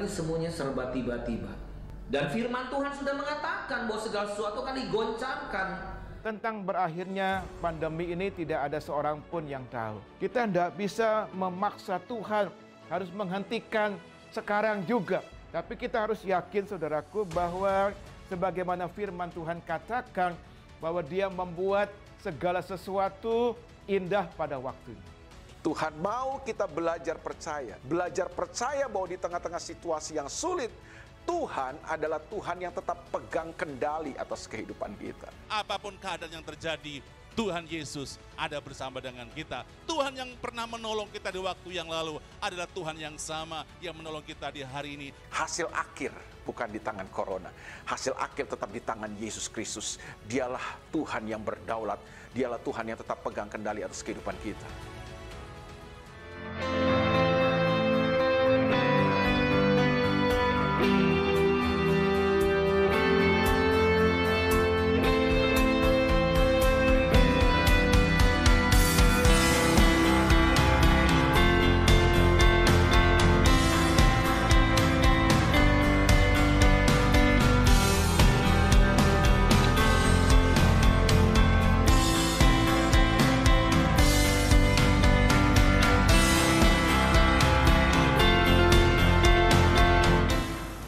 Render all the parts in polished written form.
ini semuanya serba tiba-tiba. Dan firman Tuhan sudah mengatakan bahwa segala sesuatu akan digoncangkan. Tentang berakhirnya pandemi ini tidak ada seorang pun yang tahu. Kita tidak bisa memaksa Tuhan harus menghentikan sekarang juga. Tapi kita harus yakin, saudaraku, bahwa sebagaimana firman Tuhan katakan bahwa Dia membuat segala sesuatu indah pada waktunya. Tuhan mau kita belajar percaya bahwa di tengah-tengah situasi yang sulit, Tuhan adalah Tuhan yang tetap pegang kendali atas kehidupan kita. Apapun keadaan yang terjadi, Tuhan Yesus ada bersama dengan kita. Tuhan yang pernah menolong kita di waktu yang lalu adalah Tuhan yang sama yang menolong kita di hari ini. Hasil akhir bukan di tangan corona. Hasil akhir tetap di tangan Yesus Kristus. Dialah Tuhan yang berdaulat. Dialah Tuhan yang tetap pegang kendali atas kehidupan kita.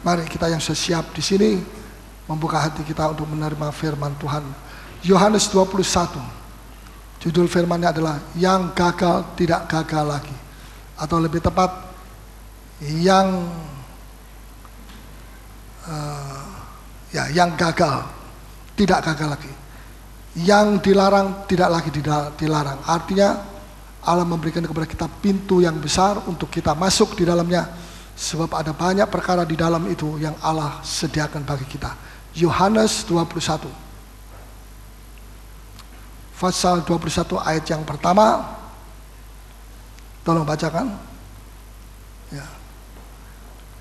Mari kita yang siap di sini membuka hati kita untuk menerima firman Tuhan. Yohanes 21. Judul firman-Nya adalah yang gagal tidak gagal lagi. Atau lebih tepat, yang gagal tidak gagal lagi. Yang dilarang tidak lagi dilarang. Artinya Allah memberikan kepada kita pintu yang besar untuk kita masuk di dalamnya. Sebab ada banyak perkara di dalam itu yang Allah sediakan bagi kita. Yohanes 21. Pasal 21 ayat yang pertama. Tolong bacakan. Ya.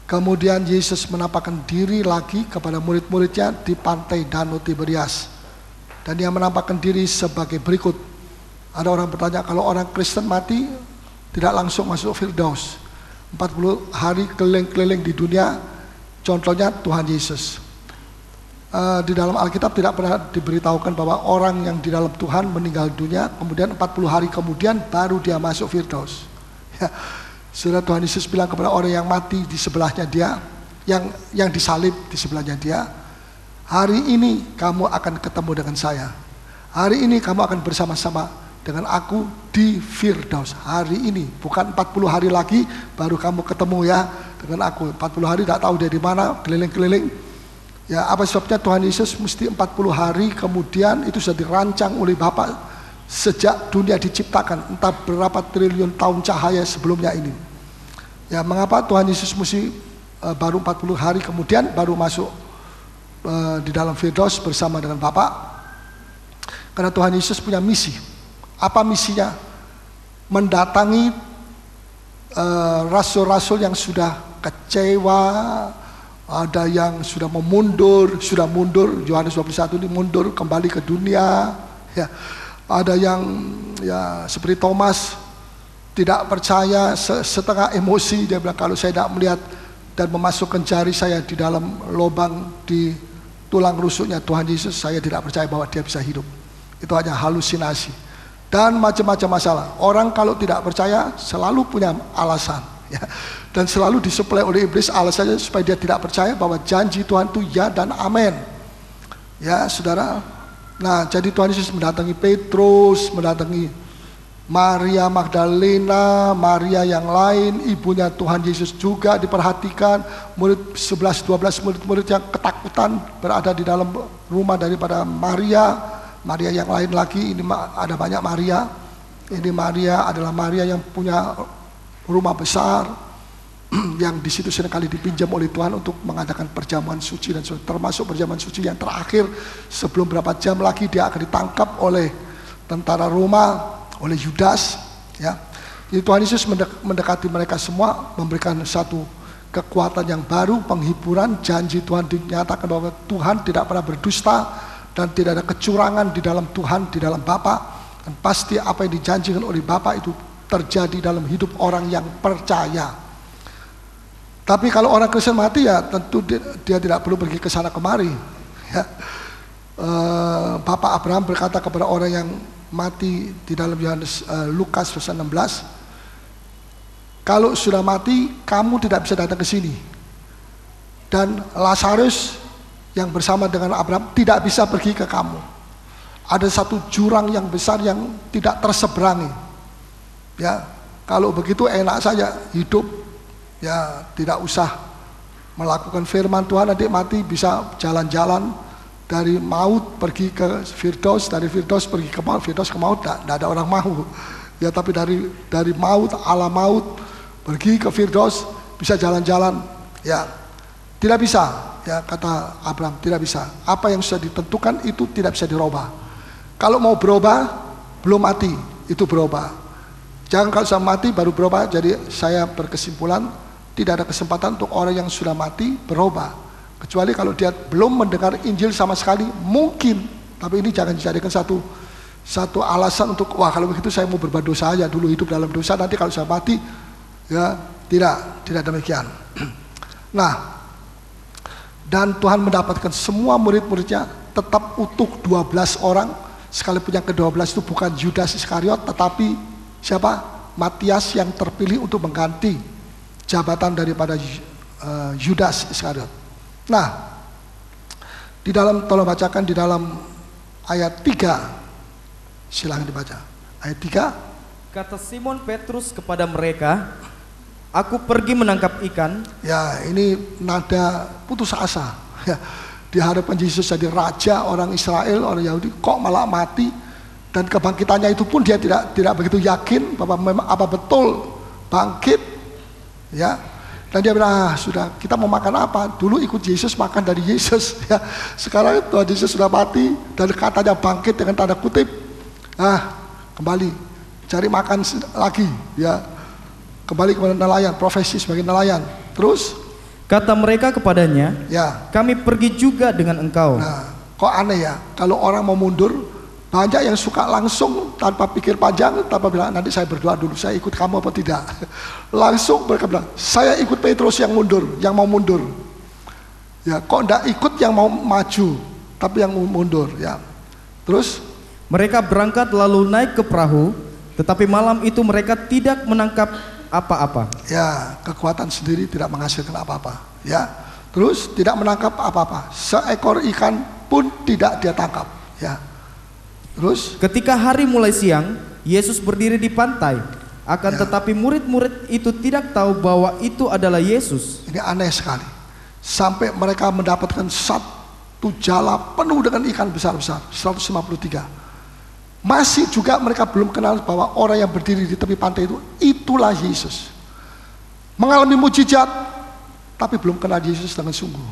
Kemudian Yesus menampakkan diri lagi kepada murid-muridnya di pantai Danau Tiberias. Dan Dia menampakkan diri sebagai berikut. Ada orang bertanya, kalau orang Kristen mati tidak langsung masuk Firdaus. 40 hari keliling-keliling di dunia, contohnya Tuhan Yesus. Di dalam Alkitab tidak pernah diberitahukan bahwa orang yang di dalam Tuhan meninggal dunia, kemudian 40 hari kemudian baru dia masuk Firdaus. Ya, sudah Tuhan Yesus bilang kepada orang yang mati di sebelahnya dia, yang disalib di sebelahnya dia, hari ini kamu akan ketemu dengan saya. Hari ini kamu akan bersama-sama dengan aku di Firdaus. Hari ini, bukan 40 hari lagi baru kamu ketemu ya dengan aku. 40 hari tidak tahu dari mana, keliling-keliling. Ya, apa sebabnya Tuhan Yesus mesti 40 hari kemudian? Itu sudah dirancang oleh Bapa sejak dunia diciptakan, entah berapa triliun tahun cahaya sebelumnya ini. Ya, mengapa Tuhan Yesus mesti baru 40 hari kemudian baru masuk di dalam Firdaus bersama dengan Bapa? Karena Tuhan Yesus punya misi. Apa misinya? Mendatangi rasul-rasul yang sudah kecewa, ada yang sudah mundur, Yohanes 21 ini mundur kembali ke dunia. Ya, ada yang ya seperti Thomas tidak percaya, setengah emosi, dia bilang kalau saya tidak melihat dan memasukkan jari saya di dalam lubang di tulang rusuknya Tuhan Yesus, saya tidak percaya bahwa dia bisa hidup. Itu hanya halusinasi. Dan macam-macam masalah. Orang kalau tidak percaya selalu punya alasan, ya. Dan selalu disuplai oleh iblis alasannya supaya dia tidak percaya bahwa janji Tuhan itu ya dan amin. Ya, saudara. Nah, jadi Tuhan Yesus mendatangi Petrus, mendatangi Maria Magdalena, Maria yang lain, ibunya Tuhan Yesus juga diperhatikan. Murid 11-12 murid-murid yang ketakutan berada di dalam rumah daripada Maria yang lain lagi. Ini ada banyak Maria. Ini Maria adalah Maria yang punya rumah besar yang di situ seringkali dipinjam oleh Tuhan untuk mengadakan perjamuan suci, dan termasuk perjamuan suci yang terakhir sebelum berapa jam lagi dia akan ditangkap oleh tentara Roma, oleh Yudas. Ya, jadi Tuhan Yesus mendekati mereka semua, memberikan satu kekuatan yang baru, penghiburan. Janji Tuhan dinyatakan bahwa Tuhan tidak pernah berdusta dan tidak ada kecurangan di dalam Tuhan, di dalam Bapa. Dan pasti apa yang dijanjikan oleh Bapa itu terjadi dalam hidup orang yang percaya. Tapi kalau orang Kristen mati ya tentu dia tidak perlu pergi ke sana kemari. Ya. Bapak Abraham berkata kepada orang yang mati di dalam Lukas pasal 16, kalau sudah mati kamu tidak bisa datang ke sini. Dan Lazarus yang bersama dengan Abraham tidak bisa pergi ke kamu. Ada satu jurang yang besar yang tidak terseberangi. Ya, kalau begitu enak saja hidup, ya tidak usah melakukan firman Tuhan, nanti mati bisa jalan-jalan dari maut pergi ke Firdaus, dari Firdaus pergi ke maut, Firdaus ke maut, tidak ada orang mau. Ya, tapi dari maut, alam maut pergi ke Firdaus bisa jalan-jalan. Ya, tidak bisa. Ya, kata Abraham, tidak bisa. Apa yang sudah ditentukan itu tidak bisa dirubah. Kalau mau berubah, belum mati, itu berubah. Jangan kalau sudah mati baru berubah. Jadi saya berkesimpulan tidak ada kesempatan untuk orang yang sudah mati berubah. Kecuali kalau dia belum mendengar Injil sama sekali, mungkin. Tapi ini jangan dijadikan satu alasan untuk, wah kalau begitu saya mau berbuat dosa aja dulu, hidup dalam dosa, nanti kalau saya mati, ya tidak demikian. Nah, dan Tuhan mendapatkan semua murid-muridnya tetap utuh 12 orang, sekalipun yang ke-12 itu bukan Yudas Iskariot, tetapi siapa? Matias yang terpilih untuk mengganti jabatan daripada Yudas Iskariot. Nah, di dalam, tolong bacakan di dalam ayat 3, silahkan dibaca. Ayat 3. Kata Simon Petrus kepada mereka, aku pergi menangkap ikan. Ya, ini nada putus asa. Ya, diharapkan Yesus jadi raja orang Israel, orang Yahudi, kok malah mati. Dan kebangkitannya itu pun dia tidak begitu yakin bahwa memang apa betul bangkit. Ya, dan dia bilang, sudah, kita mau makan apa? Dulu ikut Yesus, makan dari Yesus. Ya, sekarang Tuhan Yesus sudah mati dan katanya bangkit dengan tanda kutip. Kembali cari makan lagi. Ya, kembali kepada nelayan, profesi sebagai nelayan. Terus kata mereka kepadanya, ya, kami pergi juga dengan engkau. Nah, kok aneh ya, kalau orang mau mundur, banyak yang suka langsung tanpa pikir panjang, tanpa bilang nanti saya berdoa dulu, saya ikut kamu apa tidak. Langsung mereka bilang, saya ikut Petrus yang mundur, yang mau mundur. Ya, kok enggak ikut yang mau maju, tapi yang mau mundur. Ya, terus mereka berangkat lalu naik ke perahu, tetapi malam itu mereka tidak menangkap apa-apa. Ya, kekuatan sendiri tidak menghasilkan apa-apa. Ya, terus tidak menangkap apa-apa. Seekor ikan pun tidak dia tangkap. Ya, terus ketika hari mulai siang, Yesus berdiri di pantai. Akan tetapi murid-murid itu tidak tahu bahwa itu adalah Yesus. Ini aneh sekali. Sampai mereka mendapatkan satu jala penuh dengan ikan besar-besar, 153. Masih juga mereka belum kenal bahwa orang yang berdiri di tepi pantai itu, itulah Yesus. Mengalami mujizat, tapi belum kenal Yesus dengan sungguh.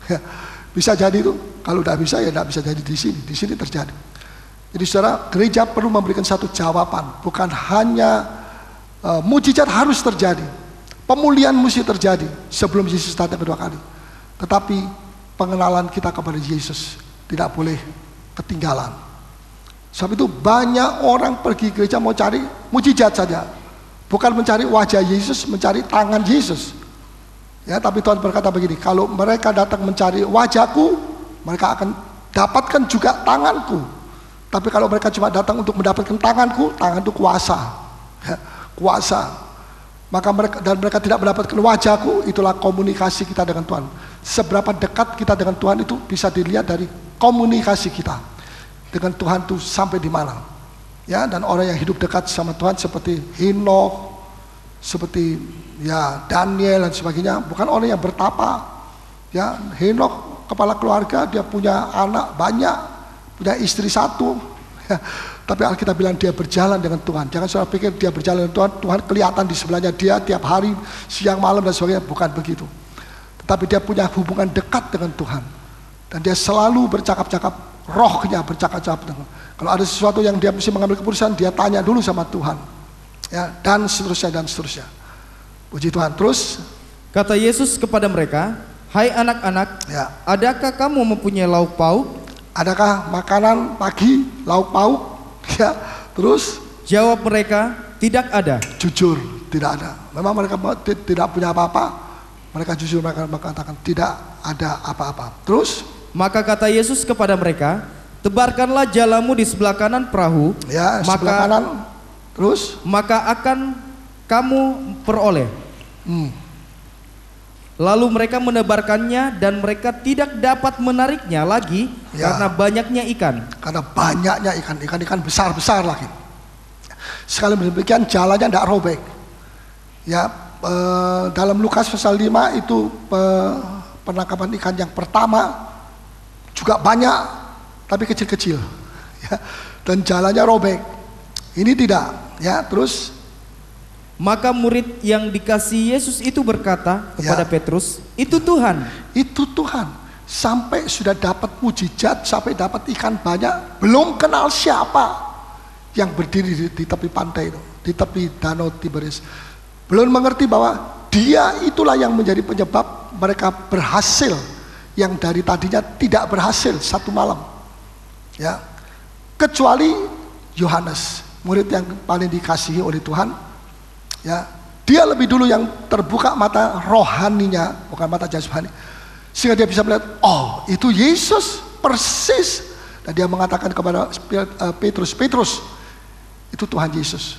Ya, bisa jadi itu, kalau tidak bisa ya tidak bisa jadi di sini. Di sini terjadi. Jadi saudara, gereja perlu memberikan satu jawaban. Bukan hanya mujizat harus terjadi, pemulihan mesti terjadi sebelum Yesus datang kedua kali. Tetapi pengenalan kita kepada Yesus tidak boleh ketinggalan. Sebab itu banyak orang pergi gereja mau cari mujizat saja, bukan mencari wajah Yesus, mencari tangan Yesus. Ya, tapi Tuhan berkata begini, kalau mereka datang mencari wajahku, mereka akan dapatkan juga tanganku. Tapi kalau mereka cuma datang untuk mendapatkan tanganku, tangan itu kuasa. Ya, kuasa. Maka mereka tidak mendapatkan wajahku, itulah komunikasi kita dengan Tuhan. Seberapa dekat kita dengan Tuhan itu bisa dilihat dari komunikasi kita dengan Tuhan itu sampai di mana. Ya, dan orang yang hidup dekat sama Tuhan seperti Henokh, seperti ya Daniel dan sebagainya, bukan orang yang bertapa. Ya, Henokh kepala keluarga, dia punya anak banyak, punya istri satu. Ya, tapi Alkitab bilang dia berjalan dengan Tuhan. Jangan saudara pikir dia berjalan dengan Tuhan, Tuhan kelihatan di sebelahnya dia tiap hari, siang malam dan sebagainya. Bukan begitu. Tetapi dia punya hubungan dekat dengan Tuhan. Dan dia selalu bercakap-cakap, rohnya bercakap-cakap. Kalau ada sesuatu yang dia mesti mengambil keputusan, dia tanya dulu sama Tuhan. Ya, dan seterusnya dan seterusnya. Puji Tuhan. Terus kata Yesus kepada mereka, hai anak-anak, ya, adakah kamu mempunyai lauk pauk? Adakah makanan pagi, lauk pauk? Ya, terus jawab mereka, tidak ada. Jujur, tidak ada. Memang mereka tidak punya apa-apa, Mereka justru mereka mengatakan tidak ada apa-apa. Terus? Maka kata Yesus kepada mereka, tebarkanlah jalamu di sebelah kanan perahu. Ya, sebelah kanan. Terus? Maka akan kamu peroleh. Lalu mereka menebarkannya dan mereka tidak dapat menariknya lagi karena banyaknya ikan. Karena banyaknya ikan besar-besar lagi. Sekali demikian jalannya tidak robek. Ya, dalam Lukas pasal 5 itu penangkapan ikan yang pertama juga banyak tapi kecil-kecil. Ya, dan jalannya robek. Ini tidak. Ya, terus. Maka murid yang dikasih Yesus itu berkata kepada Petrus, itu Tuhan. Itu Tuhan. Sampai sudah dapat mujizat, sampai dapat ikan banyak, belum kenal siapa yang berdiri di tepi pantai itu, di tepi danau Tiberias. Belum mengerti bahwa dia itulah yang menjadi penyebab mereka berhasil, yang dari tadinya tidak berhasil satu malam. Ya, kecuali Yohanes, murid yang paling dikasihi oleh Tuhan. Ya, dia lebih dulu yang terbuka mata rohaninya, bukan mata jasmani, sehingga dia bisa melihat, oh itu Yesus persis. Dan dia mengatakan kepada Petrus, Petrus, itu Tuhan Yesus.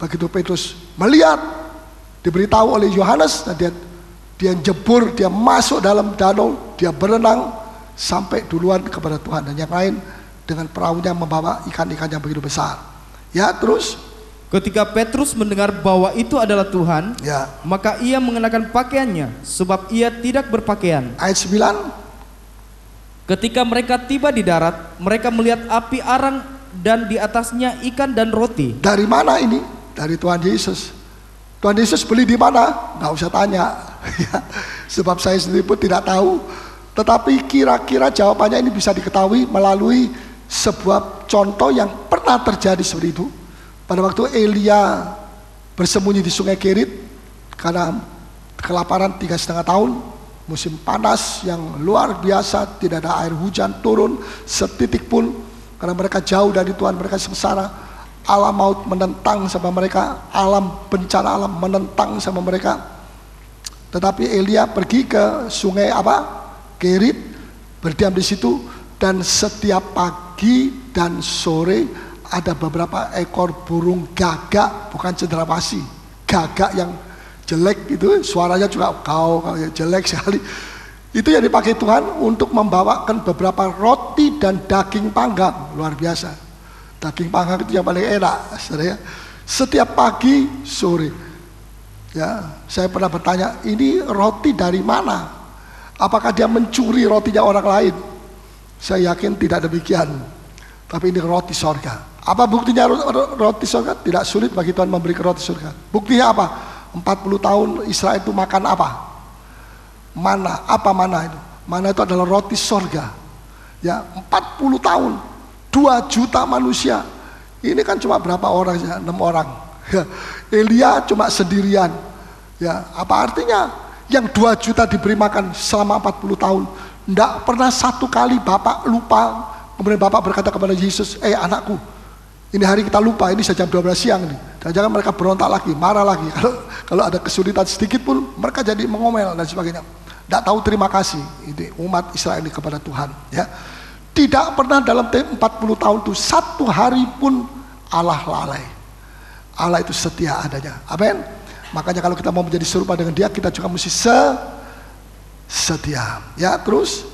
Begitu Petrus melihat, diberitahu oleh Yohanes, dan dia jebur, dia masuk dalam danau, dia berenang sampai duluan kepada Tuhan, dan yang lain dengan perahunya membawa ikan-ikan yang begitu besar. Ya, terus. Ketika Petrus mendengar bahwa itu adalah Tuhan, maka ia mengenakan pakaiannya, sebab ia tidak berpakaian. Ayat 9. Ketika mereka tiba di darat, mereka melihat api arang dan di atasnya ikan dan roti. Dari mana ini? Dari Tuhan Yesus. Tuhan Yesus beli di mana? Nggak usah tanya. Sebab saya sendiri pun tidak tahu. Tetapi kira-kira jawabannya ini bisa diketahui melalui sebuah contoh yang pernah terjadi seperti itu. Pada waktu Elia bersembunyi di sungai Kerit karena kelaparan 3,5 tahun, musim panas yang luar biasa, tidak ada air hujan turun setitik pun karena mereka jauh dari Tuhan, mereka sengsara. Alam maut menentang sama mereka, alam bencana alam menentang sama mereka. Tetapi Elia pergi ke sungai Kerit, berdiam di situ, dan setiap pagi dan sore ada beberapa ekor burung gagak, bukan cendrawasih, gagak yang jelek itu, suaranya juga kau jelek sekali. Itu yang dipakai Tuhan untuk membawakan beberapa roti dan daging panggang, luar biasa. Daging panggang itu yang paling enak, saudara. Setiap pagi sore. Ya, saya pernah bertanya, ini roti dari mana? Apakah dia mencuri rotinya orang lain? Saya yakin tidak demikian. Tapi ini roti sorga. Apa buktinya roti surga? Tidak sulit bagi Tuhan memberi roti surga. Buktinya apa? 40 tahun Israel itu makan apa? Mana? Apa mana itu? Mana itu adalah roti surga. Ya, 40 tahun, 2 juta manusia. Ini kan cuma berapa orang ya? 6 orang. Ya. Elia cuma sendirian. Ya, apa artinya? Yang 2 juta diberi makan selama 40 tahun. Tidak pernah satu kali Bapak lupa. Kemudian Bapak berkata kepada Yesus, anakku, ini hari kita lupa, ini jam 12 siang nih. Dan jangan mereka berontak lagi, marah lagi. Kalau ada kesulitan sedikit pun mereka jadi mengomel dan sebagainya. Tidak tahu terima kasih ini umat Israel ini kepada Tuhan. Ya, tidak pernah dalam 40 tahun itu satu hari pun Allah lalai. Allah itu setia adanya. Amin. Makanya kalau kita mau menjadi serupa dengan Dia, kita juga mesti setia. Ya, terus.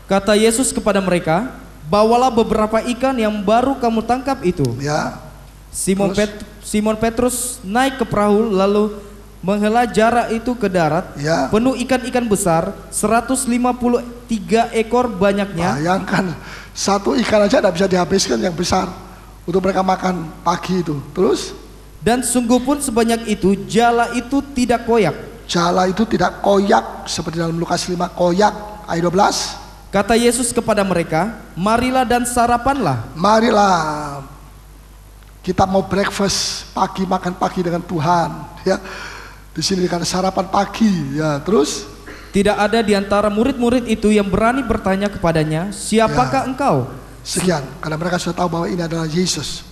Kata Yesus kepada mereka, bawalah beberapa ikan yang baru kamu tangkap itu. Ya. Simon Petrus naik ke perahu lalu menghela jarak itu ke darat, penuh ikan-ikan besar, 153 ekor banyaknya. Bayangkan, satu ikan aja tidak bisa dihabiskan yang besar untuk mereka makan pagi itu. Terus? Dan sungguh pun sebanyak itu, jala itu tidak koyak. Jala itu tidak koyak, seperti dalam Lukas 5, koyak, ayat 12. Kata Yesus kepada mereka, marilah dan sarapanlah. Marilah, kita mau breakfast pagi, makan pagi dengan Tuhan. Ya, di sini kan sarapan pagi. Ya, terus? Tidak ada di antara murid-murid itu yang berani bertanya kepadanya, siapakah engkau? Sekian, karena mereka sudah tahu bahwa ini adalah Yesus.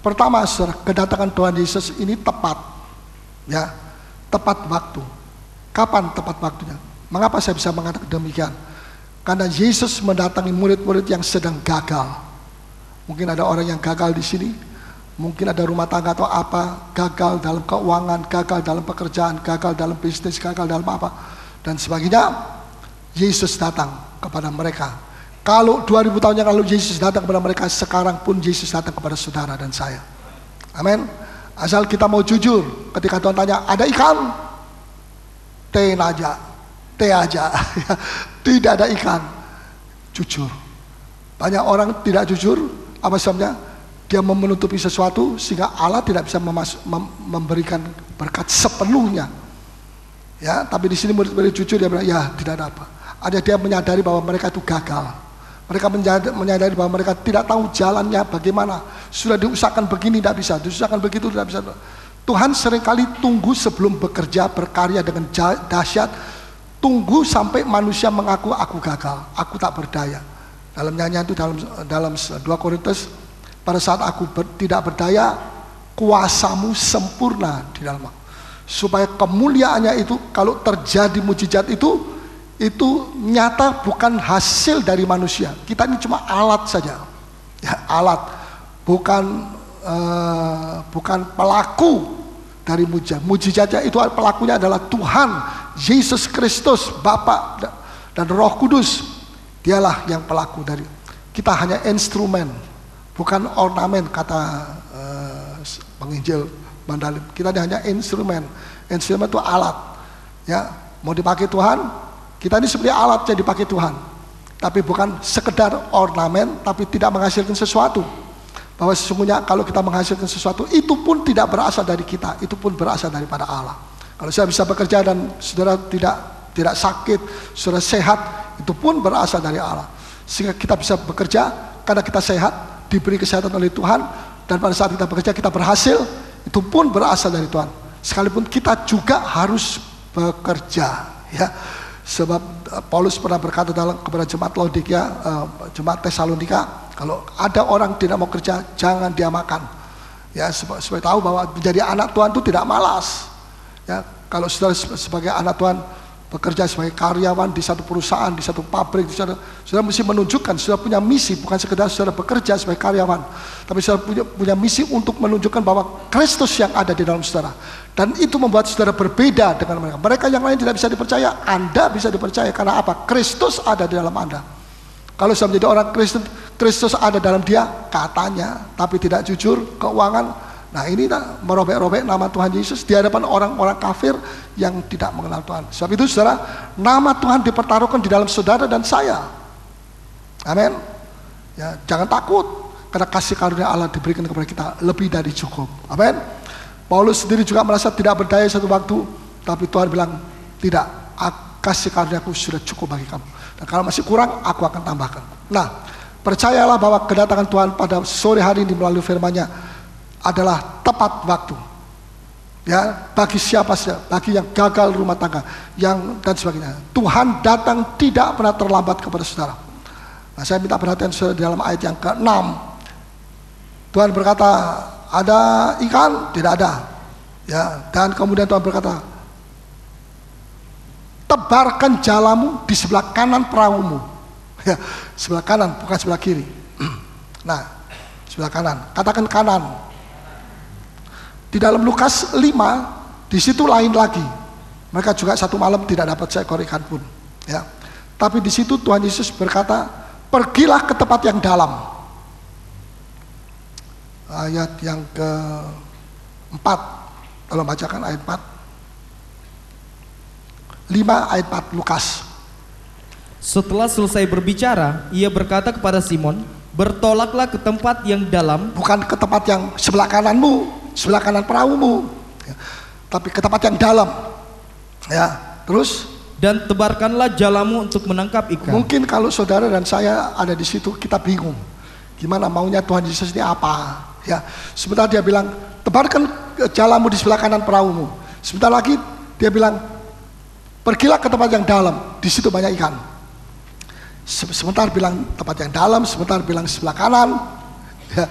Pertama, saudara, kedatangan Tuhan Yesus ini tepat. Ya, tepat waktu. Kapan tepat waktunya? Mengapa saya bisa mengatakan demikian? Karena Yesus mendatangi murid-murid yang sedang gagal. Mungkin ada orang yang gagal di sini, mungkin ada rumah tangga atau apa, gagal dalam keuangan, gagal dalam pekerjaan, gagal dalam bisnis, gagal dalam apa, dan sebagainya. Yesus datang kepada mereka. Kalau 2000 tahun yang lalu Yesus datang kepada mereka, sekarang pun Yesus datang kepada saudara dan saya. Amin. Asal kita mau jujur, ketika Tuhan tanya, ada ikan? Teh aja. Tidak ada ikan. Jujur. Banyak orang tidak jujur. Apa sebabnya? Dia menutupi sesuatu sehingga Allah tidak bisa memberikan berkat sepenuhnya. Ya, tapi di sini murid-murid jujur, dia bilang, ya tidak ada apa. Ada dia menyadari bahwa mereka itu gagal. Mereka menyadari bahwa mereka tidak tahu jalannya bagaimana. Sudah diusahakan begini tidak bisa, diusahakan begitu tidak bisa. Tuhan seringkali tunggu sebelum bekerja, berkarya dengan dahsyat. Tunggu sampai manusia mengaku aku gagal, aku tak berdaya. Dalam nyanyian itu dalam 2 Korintus, pada saat aku tidak berdaya, kuasamu sempurna di dalam aku. Supaya kemuliaannya itu, kalau terjadi mujizat itu nyata, bukan hasil dari manusia. Kita ini cuma alat saja, ya, alat, bukan pelaku dari mujizat. Mujizatnya itu pelakunya adalah Tuhan Yesus Kristus, Bapa dan Roh Kudus. Dialah yang pelaku dari. Kita hanya instrumen, bukan ornamen, kata penginjil Mandalim. Kita hanya instrumen. Instrumen itu alat, ya, mau dipakai Tuhan. Kita ini seperti alat yang dipakai Tuhan, tapi bukan sekedar ornamen, tapi tidak menghasilkan sesuatu. Bahwa sesungguhnya kalau kita menghasilkan sesuatu, itu pun tidak berasal dari kita, itu pun berasal daripada Allah. Kalau saya bisa bekerja dan saudara tidak sakit, saudara sehat, itu pun berasal dari Allah. Sehingga kita bisa bekerja karena kita sehat, diberi kesehatan oleh Tuhan, dan pada saat kita bekerja kita berhasil, itu pun berasal dari Tuhan. Sekalipun kita juga harus bekerja, ya. Sebab Paulus pernah berkata kepada jemaat Laodikia, jemaat Tesalonika, kalau ada orang tidak mau kerja, jangan dia makan. Ya, supaya tahu bahwa menjadi anak Tuhan itu tidak malas. Ya, kalau saudara sebagai anak Tuhan bekerja sebagai karyawan di satu perusahaan, di satu pabrik, saudara mesti menunjukkan saudara punya misi, bukan sekedar saudara bekerja sebagai karyawan, tapi saudara punya misi untuk menunjukkan bahwa Kristus yang ada di dalam saudara. Dan itu membuat saudara berbeda dengan mereka. Mereka yang lain tidak bisa dipercaya, Anda bisa dipercaya. Karena apa? Kristus ada di dalam Anda. Kalau sudah menjadi orang Kristen, Kristus ada dalam dia, katanya, tapi tidak jujur, keuangan. Nah, ini merobek-robek nama Tuhan Yesus di hadapan orang-orang kafir yang tidak mengenal Tuhan. Sebab itu saudara, nama Tuhan dipertaruhkan di dalam saudara dan saya. Amin. Ya, jangan takut, karena kasih karunia Allah diberikan kepada kita lebih dari cukup. Amin. Paulus sendiri juga merasa tidak berdaya satu waktu, tapi Tuhan bilang, tidak, kasih karuniaku sudah cukup bagi kamu. Dan kalau masih kurang, aku akan tambahkan. Nah, percayalah bahwa kedatangan Tuhan pada sore hari ini melalui firman-Nya adalah tepat waktu. Ya, bagi siapa saja, bagi yang gagal rumah tangga, yang dan sebagainya. Tuhan datang tidak pernah terlambat kepada saudara. Nah, saya minta perhatian saudara di dalam ayat yang ke-6. Tuhan berkata, ada ikan? Tidak ada. Ya, dan kemudian Tuhan berkata, tebarkan jalamu di sebelah kanan perahumu. Ya, sebelah kanan, bukan sebelah kiri. Nah, sebelah kanan. Katakan kanan. Di dalam Lukas 5, di situ lain lagi. Mereka juga satu malam tidak dapat seekor ikan pun. Ya, tapi di situ Tuhan Yesus berkata, pergilah ke tempat yang dalam. Ayat yang ke-4, tolong bacakan ayat 4. 5 ayat 4 Lukas. Setelah selesai berbicara, ia berkata kepada Simon, bertolaklah ke tempat yang dalam. Bukan ke tempat yang sebelah kananmu, sebelah kanan perahumu, ya, tapi ke tempat yang dalam. Ya, terus? Dan tebarkanlah jalamu untuk menangkap ikan. Mungkin kalau saudara dan saya ada di situ, kita bingung. Gimana maunya Tuhan Yesus ini apa? Ya, sebentar dia bilang, tebarkan jalamu di sebelah kanan perahumu. Sebentar lagi dia bilang, pergilah ke tempat yang dalam, di situ banyak ikan. Sebentar bilang tempat yang dalam, sebentar bilang sebelah kanan. Ya.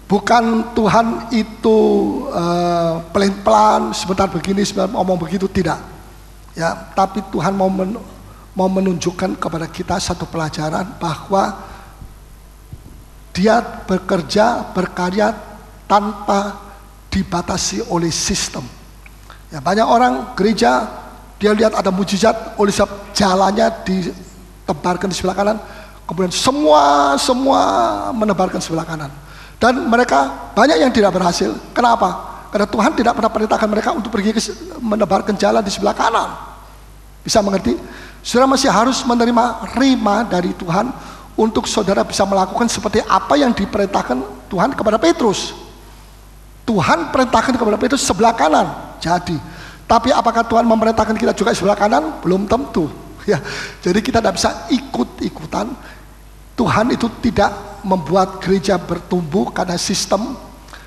Bukan Tuhan itu pelan-pelan, sebentar begini, sebentar ngomong begitu, tidak. Ya, tapi Tuhan mau menunjukkan kepada kita satu pelajaran bahwa Dia bekerja, berkarya tanpa dibatasi oleh sistem. Ya, banyak orang gereja dia lihat ada mujizat, oleh sebab jalannya ditebarkan di sebelah kanan, kemudian semua menebarkan sebelah kanan. Dan mereka banyak yang tidak berhasil. Kenapa? Karena Tuhan tidak pernah perintahkan mereka untuk pergi menebarkan jalan di sebelah kanan. Bisa mengerti? Saudara masih harus menerima rima dari Tuhan untuk saudara bisa melakukan seperti apa yang diperintahkan Tuhan kepada Petrus. Tuhan perintahkan kepada Petrus sebelah kanan. Jadi, tapi apakah Tuhan memerintahkan kita juga sebelah kanan? Belum tentu. Ya, jadi kita tidak bisa ikut-ikutan. Tuhan itu tidak membuat gereja bertumbuh karena sistem.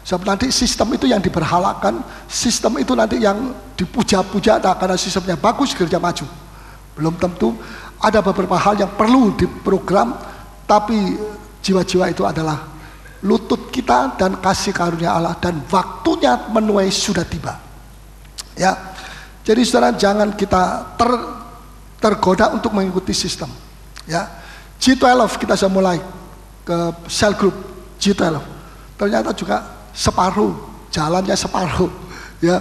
Sebab nanti sistem itu yang diberhalakan, sistem itu nanti yang dipuja-puja, nah karena sistemnya bagus gereja maju. Belum tentu. Ada beberapa hal yang perlu diprogram, tapi jiwa-jiwa itu adalah lutut kita dan kasih karunia Allah, dan waktunya menuai sudah tiba. Ya, jadi saudara jangan kita tergoda untuk mengikuti sistem. Ya, G12 kita sudah mulai ke cell group G12. Ternyata juga separuh, jalannya separuh. Ya,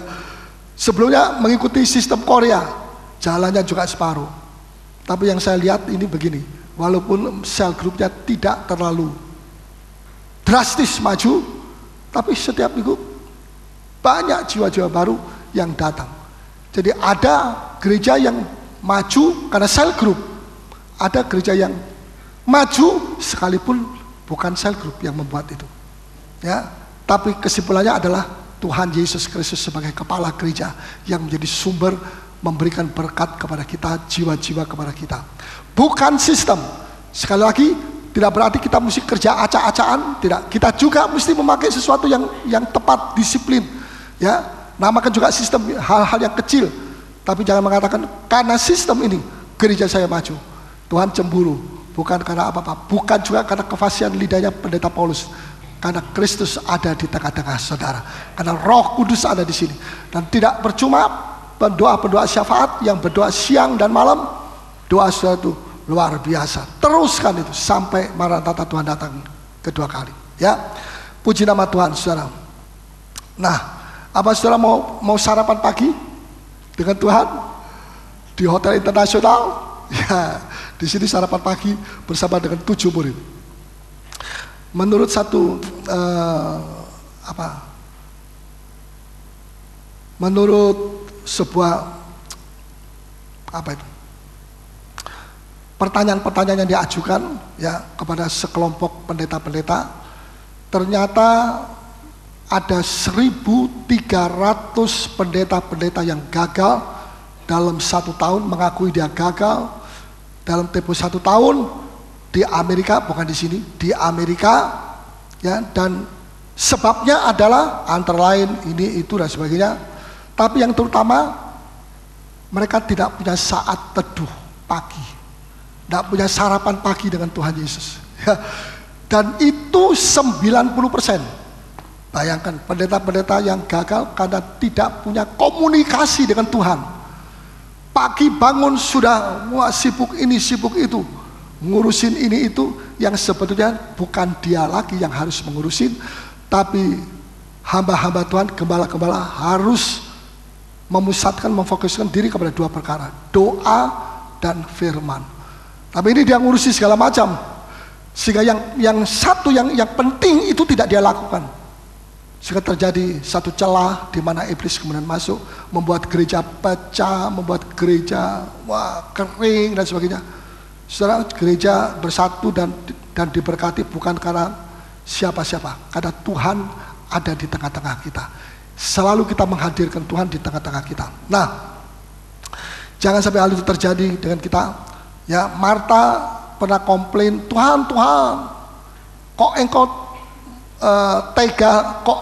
sebelumnya mengikuti sistem Korea, jalannya juga separuh. Tapi yang saya lihat ini begini, walaupun cell groupnya tidak terlalu drastis maju, tapi setiap minggu banyak jiwa-jiwa baru yang datang. Jadi ada gereja yang maju karena cell group, ada gereja yang maju sekalipun bukan cell group yang membuat itu. Ya, tapi kesimpulannya adalah Tuhan Yesus Kristus sebagai kepala gereja yang menjadi sumber memberikan berkat kepada kita, jiwa-jiwa kepada kita. Bukan sistem. Sekali lagi, tidak berarti kita mesti kerja acak-acakan, tidak. Kita juga mesti memakai sesuatu yang tepat, disiplin. Ya, namakan juga sistem hal-hal yang kecil. Tapi jangan mengatakan karena sistem ini gereja saya maju. Tuhan cemburu, bukan karena apa-apa, bukan juga karena kefasihan lidahnya pendeta Paulus. Karena Kristus ada di tengah-tengah saudara. Karena Roh Kudus ada di sini. Dan tidak percuma pendoa-pendoa syafaat yang berdoa siang dan malam. Doa saudara itu luar biasa. Teruskan itu sampai Maranatha Tuhan datang kedua kali. Ya, puji nama Tuhan saudara. Nah, apa saudara mau sarapan pagi dengan Tuhan di Hotel Internasional? Ya, di sini sarapan pagi bersama dengan 7 murid. Menurut satu menurut sebuah pertanyaan-pertanyaan yang diajukan ya kepada sekelompok pendeta-pendeta, ternyata ada 1.300 pendeta-pendeta yang gagal dalam 1 tahun, mengakui dia gagal dalam tempo 1 tahun. Di Amerika, bukan di sini, di Amerika, ya, dan sebabnya adalah antara lain ini, itu dan sebagainya. Tapi yang terutama mereka tidak punya saat teduh pagi, tidak punya sarapan pagi dengan Tuhan Yesus. Ya. Dan itu 90%. Bayangkan pendeta-pendeta yang gagal karena tidak punya komunikasi dengan Tuhan. Pagi bangun sudah sibuk ini, sibuk itu, ngurusin ini itu yang sebetulnya bukan dia lagi yang harus mengurusin, tapi hamba-hamba Tuhan, gembala-gembala harus memusatkan, memfokuskan diri kepada 2 perkara, doa dan firman. Tapi ini dia ngurusi segala macam, sehingga yang satu yang penting itu tidak dia lakukan, sehingga terjadi satu celah di mana iblis kemudian masuk, membuat gereja pecah, membuat gereja kering dan sebagainya. Saudara, gereja bersatu dan diberkati bukan karena siapa-siapa, karena Tuhan ada di tengah-tengah kita. Selalu kita menghadirkan Tuhan di tengah-tengah kita. Nah, jangan sampai hal itu terjadi dengan kita. Ya, Marta pernah komplain, Tuhan, kok engkau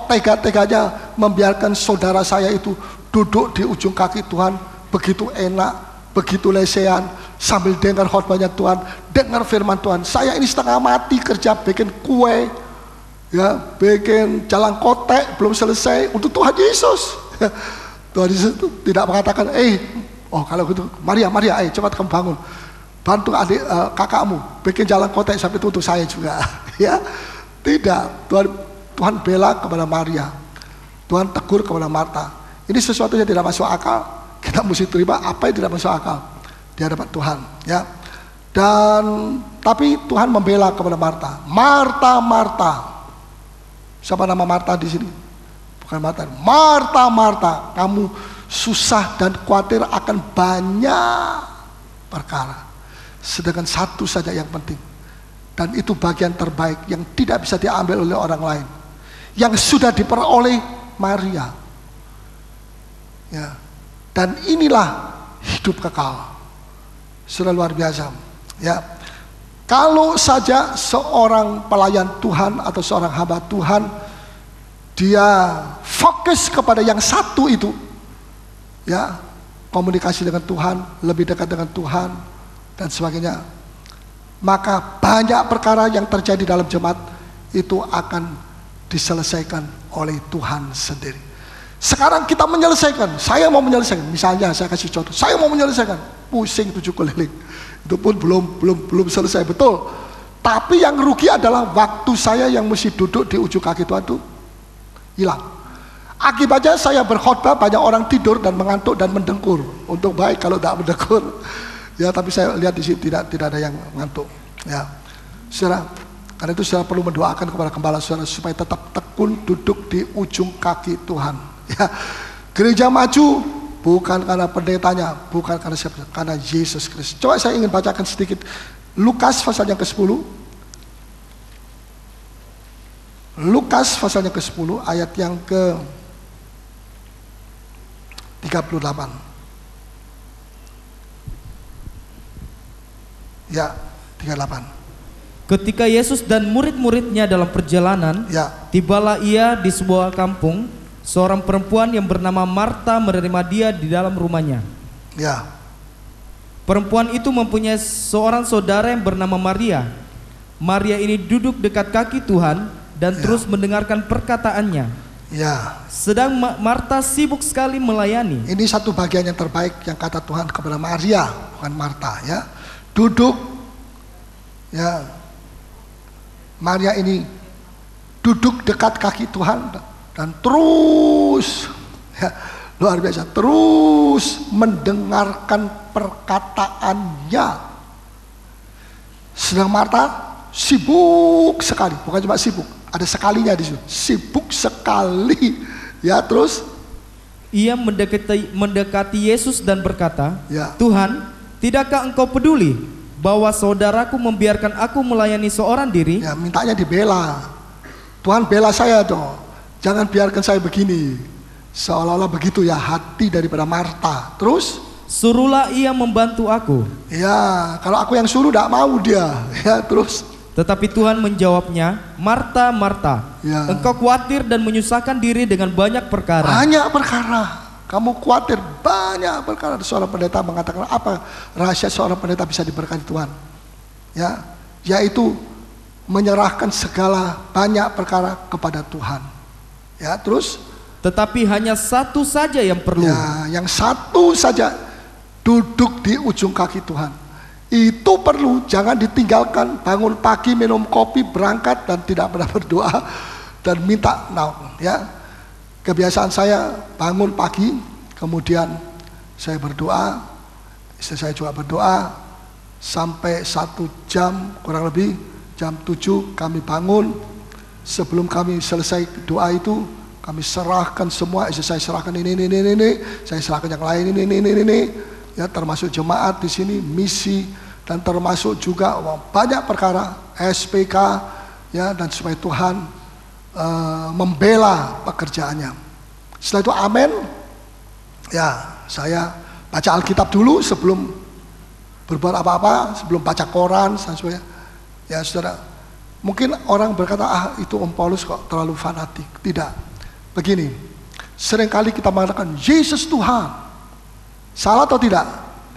tega-teganya membiarkan saudara saya itu duduk di ujung kaki Tuhan, begitu enak, begitu lesehan, sambil dengar khotbahnya Tuhan, dengar firman Tuhan. Saya ini setengah mati kerja bikin kue, ya, bikin jalan kotek belum selesai untuk Tuhan Yesus. Tuhan Yesus itu tidak mengatakan, Oh kalau gitu, Maria, ayo cepat kamu bangun. Bantu adik kakakmu, bikin jalan kotak sampai itu untuk saya juga. Ya, tidak. Tuhan bela kepada Maria. Tuhan tegur kepada Marta. Ini sesuatu yang tidak masuk akal. Kita mesti terima apa yang tidak masuk akal di hadapan Tuhan. Ya. Dan tapi Tuhan membela kepada Marta. Marta. Siapa nama Marta di sini? Bukan Marta. Marta, kamu susah dan khawatir akan banyak perkara. Sedangkan satu saja yang penting. Dan itu bagian terbaik yang tidak bisa diambil oleh orang lain. Yang sudah diperoleh Maria. Ya. Dan inilah hidup kekal. Sudah luar biasa. Ya. Kalau saja seorang pelayan Tuhan atau seorang hamba Tuhan dia fokus kepada yang satu itu, ya, komunikasi dengan Tuhan, lebih dekat dengan Tuhan dan sebagainya, maka banyak perkara yang terjadi dalam jemaat itu akan diselesaikan oleh Tuhan sendiri. Sekarang kita menyelesaikan, saya mau menyelesaikan, misalnya saya kasih contoh, saya mau menyelesaikan, pusing 7 keliling. Itu pun belum selesai, betul. Tapi yang rugi adalah waktu saya yang mesti duduk di ujung kaki Tuhan itu hilang. Akibatnya saya berkhotbah, banyak orang tidur dan mengantuk dan mendengkur. Untuk baik kalau tidak mendengkur. Ya, tapi saya lihat di sini tidak ada yang mengantuk. Ya, saudara, karena itu saudara perlu mendoakan kepada gembala saudara supaya tetap tekun duduk di ujung kaki Tuhan. Ya, gereja maju. Bukan karena pendetanya, bukan karena siapa, karena Yesus Kristus. Coba saya ingin bacakan sedikit Lukas pasal yang ke-10. Lukas pasal yang ke-10 ayat yang ke-38. Ya, 38. Ketika Yesus dan murid-muridnya dalam perjalanan, ya, tibalah ia di sebuah kampung. Seorang perempuan yang bernama Marta menerima dia di dalam rumahnya. Ya. Perempuan itu mempunyai seorang saudara yang bernama Maria. Maria ini duduk dekat kaki Tuhan dan terus mendengarkan perkataannya. Ya. Sedang Marta sibuk sekali melayani. Ini satu bagian yang terbaik yang kata Tuhan kepada Maria, bukan Marta, ya. Duduk, ya. Maria ini duduk dekat kaki Tuhan dan terus, ya, luar biasa, terus mendengarkan perkataannya. Sedang Marta sibuk sekali, bukan cuma sibuk, ada sekalinya di situ, sibuk sekali, ya. Terus ia mendekati Yesus dan berkata, ya, Tuhan, tidakkah engkau peduli bahwa saudaraku membiarkan aku melayani seorang diri? Ya, mintanya dibela. Tuhan bela saya dong. Jangan biarkan saya begini. Seolah-olah begitu ya hati daripada Marta. Terus? Suruhlah ia membantu aku. Ya, kalau aku yang suruh tidak mau dia. Ya, terus? Tetapi Tuhan menjawabnya, Marta, Marta, ya, engkau khawatir dan menyusahkan diri dengan banyak perkara. Banyak perkara. Kamu khawatir banyak perkara. Seorang pendeta mengatakan apa rahasia seorang pendeta bisa diberkati Tuhan? Ya, yaitu menyerahkan segala banyak perkara kepada Tuhan. Ya, terus? Tetapi hanya satu saja yang perlu. Ya, yang satu saja, duduk di ujung kaki Tuhan. Itu perlu, jangan ditinggalkan. Bangun pagi, minum kopi, berangkat dan tidak pernah berdoa dan minta naung. Ya, kebiasaan saya bangun pagi, kemudian saya berdoa, istri saya juga berdoa sampai 1 jam kurang lebih, jam 7 kami bangun. Sebelum kami selesai doa itu, kami serahkan semua. Saya serahkan ini, saya serahkan yang lain ini, ya, termasuk jemaat di sini, misi, dan termasuk juga banyak perkara SPK, ya, dan supaya Tuhan membela pekerjaannya. Setelah itu amin. Ya, saya baca Alkitab dulu sebelum berbuat apa-apa, sebelum baca koran, dan sebagainya. Ya, saudara. Mungkin orang berkata, itu Om Paulus kok terlalu fanatik. Tidak. Begini, seringkali kita mengatakan Yesus Tuhan. Salah atau tidak?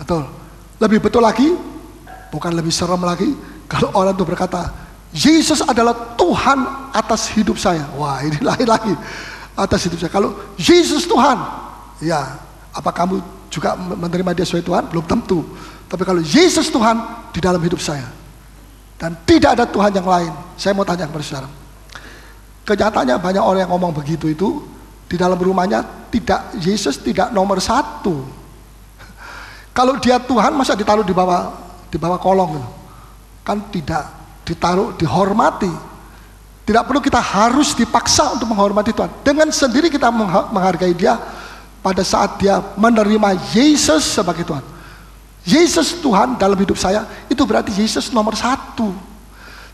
Betul. Lebih betul lagi, bukan lebih serem lagi, kalau orang itu berkata Yesus adalah Tuhan atas hidup saya. Wah, ini lain lagi, atas hidup saya. Kalau Yesus Tuhan, ya, apa kamu juga menerima dia sebagai Tuhan? Belum tentu. Tapi kalau Yesus Tuhan di dalam hidup saya, dan tidak ada Tuhan yang lain, saya mau tanya kepada saudara. Kenyataannya banyak orang yang ngomong begitu itu, di dalam rumahnya Yesus tidak nomor 1. Kalau dia Tuhan, masa ditaruh di bawah kolong gitu? Kan tidak, ditaruh, dihormati. Tidak perlu kita harus dipaksa untuk menghormati Tuhan. Dengan sendiri kita menghargai dia pada saat dia menerima Yesus sebagai Tuhan. Yesus Tuhan dalam hidup saya, itu berarti Yesus nomor 1.